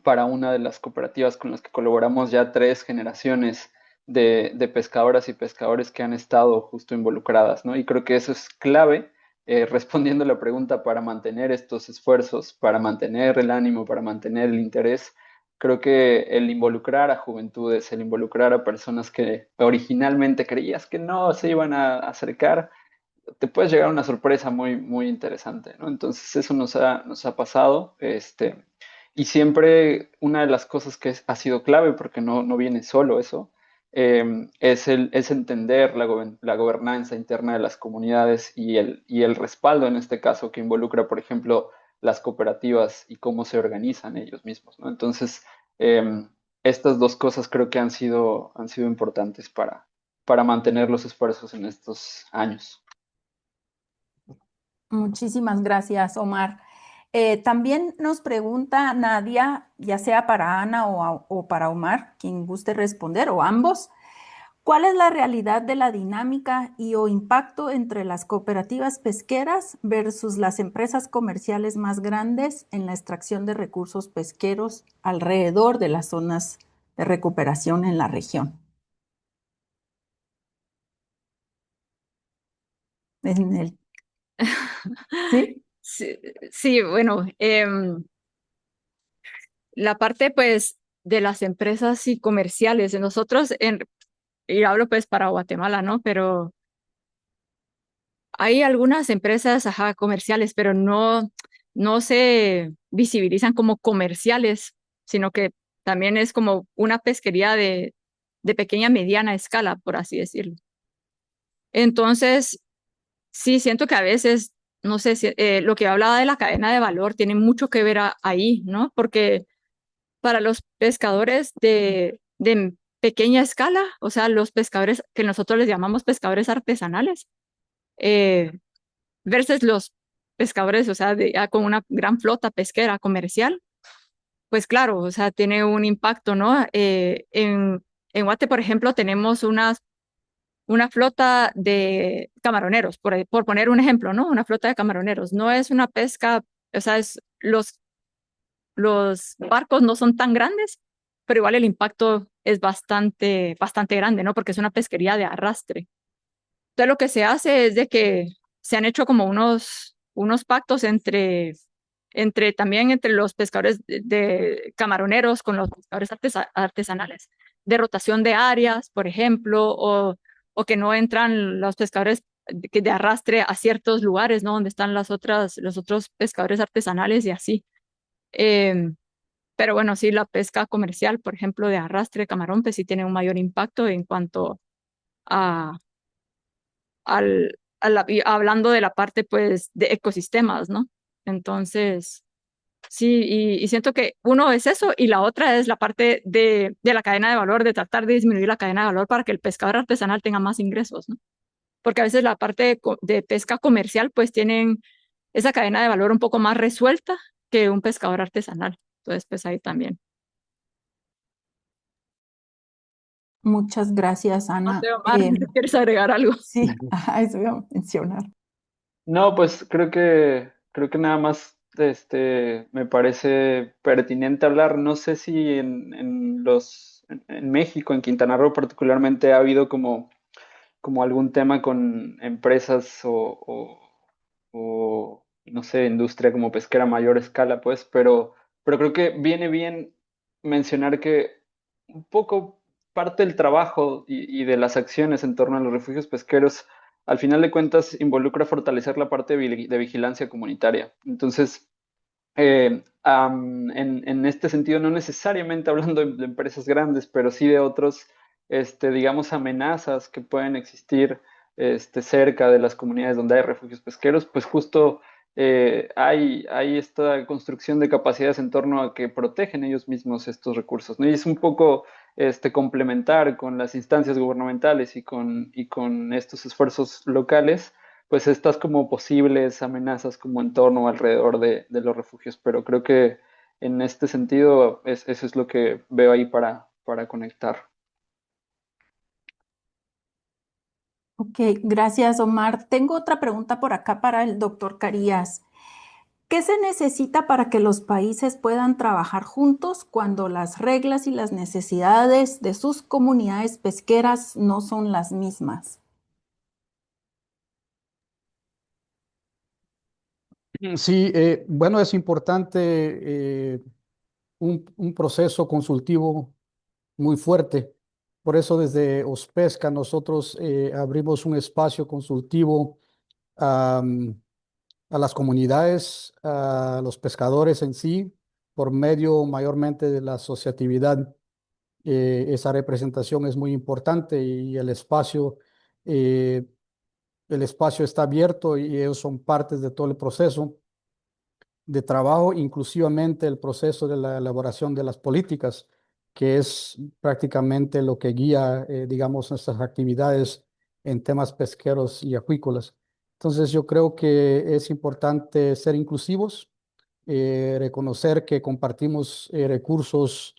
para una de las cooperativas con las que colaboramos ya 3 generaciones de pescadoras y pescadores que han estado justo involucradas, ¿no? Y creo que eso es clave, respondiendo a la pregunta, para mantener estos esfuerzos, para mantener el ánimo, para mantener el interés. Creo que el involucrar a juventudes, el involucrar a personas que originalmente creías que no se iban a acercar, te puedes llegar a una sorpresa muy interesante, ¿no? Entonces eso nos ha pasado, y siempre una de las cosas que ha sido clave, porque no viene solo eso, es entender la gobernanza interna de las comunidades y el respaldo en este caso que involucra, por ejemplo, las cooperativas y cómo se organizan ellos mismos, ¿no? Entonces, estas dos cosas creo que han sido importantes para mantener los esfuerzos en estos años. Muchísimas gracias, Omar. También nos pregunta Nadia, ya sea para Ana o para Omar, quien guste responder, o ambos, ¿cuál es la realidad de la dinámica y o impacto entre las cooperativas pesqueras versus las empresas comerciales más grandes en la extracción de recursos pesqueros alrededor de las zonas de recuperación en la región? En el, ¿sí? Sí, bueno, la parte pues de las empresas y comerciales, nosotros, y hablo pues para Guatemala, ¿no? Pero hay algunas empresas, ajá, comerciales, pero no se visibilizan como comerciales, sino que también es como una pesquería de pequeña, mediana escala, por así decirlo. Entonces, sí, siento que a veces no sé si lo que hablaba de la cadena de valor tiene mucho que ver ahí, ¿no? Porque para los pescadores de pequeña escala, o sea, los pescadores que nosotros les llamamos pescadores artesanales, eh, versus los pescadores, o sea, con una gran flota pesquera comercial, pues claro, o sea, tiene un impacto, ¿no? En Guate, por ejemplo, tenemos una flota de camaroneros, por poner un ejemplo, ¿no? Una flota de camaroneros. No es una pesca, o sea, los barcos no son tan grandes, pero igual el impacto es bastante grande, ¿no? Porque es una pesquería de arrastre. Entonces lo que se hace es de que se han hecho como unos pactos también entre los pescadores de camaroneros con los pescadores artesanales, de rotación de áreas, por ejemplo, o que no entran los pescadores de arrastre a ciertos lugares, ¿no? Donde están los otros pescadores artesanales y así. Em, pero bueno, sí, la pesca comercial, por ejemplo, de arrastre de camarón, pues sí tiene un mayor impacto en cuanto a, y hablando de la parte, pues, de ecosistemas, ¿no? Entonces, sí, y siento que uno es eso y la otra es la parte de la cadena de valor, de tratar de disminuir la cadena de valor para que el pescador artesanal tenga más ingresos, ¿no? Porque a veces la parte de pesca comercial, pues, tienen esa cadena de valor un poco más resuelta que un pescador artesanal. Entonces, pues ahí también. Muchas gracias, No Ana. sé, Omar, ¿quieres agregar algo? Sí, eso iba a mencionar. No, pues creo que nada más me parece pertinente hablar. No sé si en México, en Quintana Roo particularmente, ha habido como algún tema con empresas no sé, industria como pesquera a mayor escala, pues, pero creo que viene bien mencionar que un poco parte del trabajo y de las acciones en torno a los refugios pesqueros, al final de cuentas, involucra fortalecer la parte de vigilancia comunitaria. Entonces, en este sentido, no necesariamente hablando de empresas grandes, pero sí de otros, digamos, amenazas que pueden existir cerca de las comunidades donde hay refugios pesqueros, pues justo hay esta construcción de capacidades en torno a que protegen ellos mismos estos recursos, ¿no? Y es un poco complementar con las instancias gubernamentales y con estos esfuerzos locales pues estas como posibles amenazas como en torno o alrededor de los refugios, pero creo que en este sentido eso es lo que veo ahí para conectar. Ok, gracias, Omar. Tengo otra pregunta por acá para el doctor Carías. ¿Qué se necesita para que los países puedan trabajar juntos cuando las reglas y las necesidades de sus comunidades pesqueras no son las mismas? Sí, bueno, es importante un proceso consultivo muy fuerte. Por eso desde Ospesca nosotros abrimos un espacio consultivo am, a las comunidades, a los pescadores en sí, por medio mayormente de la asociatividad. Esa representación es muy importante y eh, el espacio está abierto y ellos son partes de todo el proceso de trabajo, inclusivamente el proceso de la elaboración de las políticas, que es prácticamente lo que guía, digamos, nuestras actividades en temas pesqueros y acuícolas. Entonces, yo creo que es importante ser inclusivos, reconocer que compartimos recursos,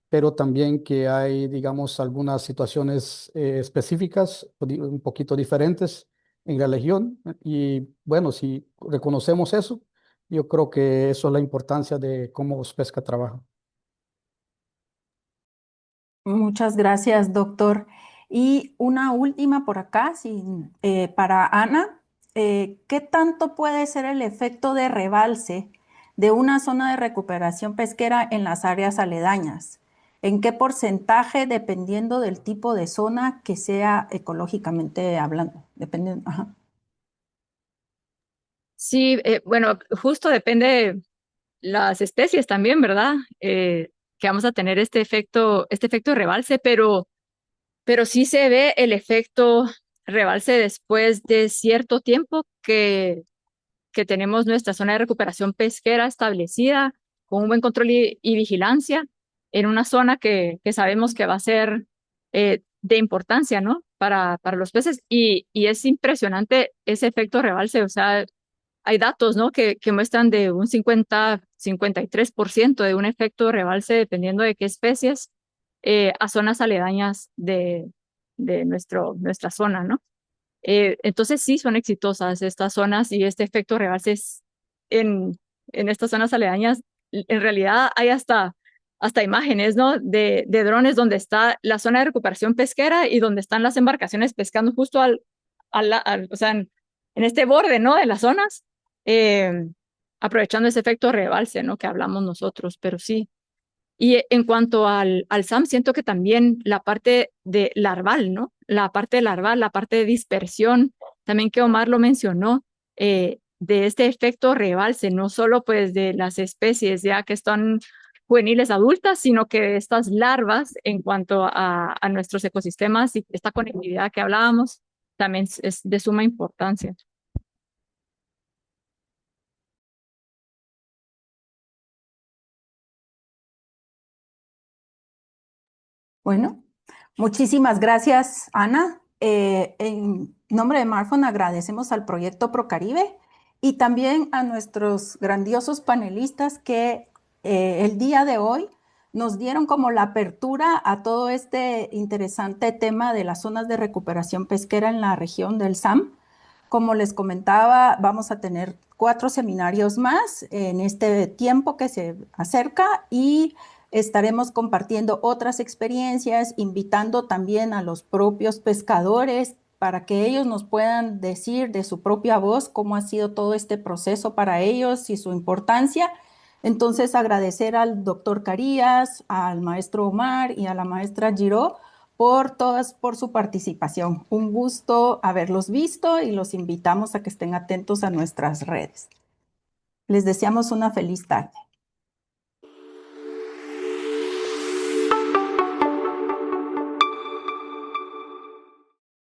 pero también que hay, digamos, algunas situaciones específicas, un poquito diferentes en la región. Y bueno, si reconocemos eso, yo creo que eso es la importancia de cómo Pesca trabaja. Muchas gracias, doctor. Y una última por acá, para Ana. ¿Qué tanto puede ser el efecto de rebalse de una zona de recuperación pesquera en las áreas aledañas? ¿En qué porcentaje, dependiendo del tipo de zona que sea ecológicamente hablando? Dependiendo, ajá. Sí, bueno, justo depende las especies también, ¿verdad? Que vamos a tener este efecto de rebalse, pero sí se ve el efecto rebalse después de cierto tiempo que tenemos nuestra zona de recuperación pesquera establecida, con un buen control y vigilancia, en una zona que sabemos que va a ser de importancia, ¿no? Para los peces. Y es impresionante ese efecto rebalse, o sea, hay datos, ¿no? Que muestran de un 53% de un efecto rebalse, dependiendo de qué especies, a zonas aledañas de nuestra zona, ¿no? Entonces sí son exitosas estas zonas y este efecto rebalse en estas zonas aledañas. En realidad hay hasta imágenes, ¿no? De drones donde está la zona de recuperación pesquera y donde están las embarcaciones pescando justo o sea, en este borde, ¿no? De las zonas, eh, aprovechando ese efecto rebalse, ¿no? Que hablamos nosotros, pero sí. Y en cuanto al SAM, siento que también la parte de larval, ¿no? La parte larval, la parte de dispersión, también que Omar lo mencionó, de este efecto rebalse, no solo pues de las especies ya que están juveniles adultas, sino que de estas larvas en cuanto a nuestros ecosistemas y esta conectividad que hablábamos, también es de suma importancia. Bueno, muchísimas gracias, Ana. En nombre de Marfon agradecemos al proyecto Procaribe y también a nuestros grandiosos panelistas que el día de hoy nos dieron como la apertura a todo este interesante tema de las zonas de recuperación pesquera en la región del SAM. Como les comentaba, vamos a tener 4 seminarios más en este tiempo que se acerca y estaremos compartiendo otras experiencias, invitando también a los propios pescadores para que ellos nos puedan decir de su propia voz cómo ha sido todo este proceso para ellos y su importancia. Entonces, agradecer al doctor Carías, al maestro Omar y a la maestra Giró por su participación. Un gusto haberlos visto y los invitamos a que estén atentos a nuestras redes. Les deseamos una feliz tarde.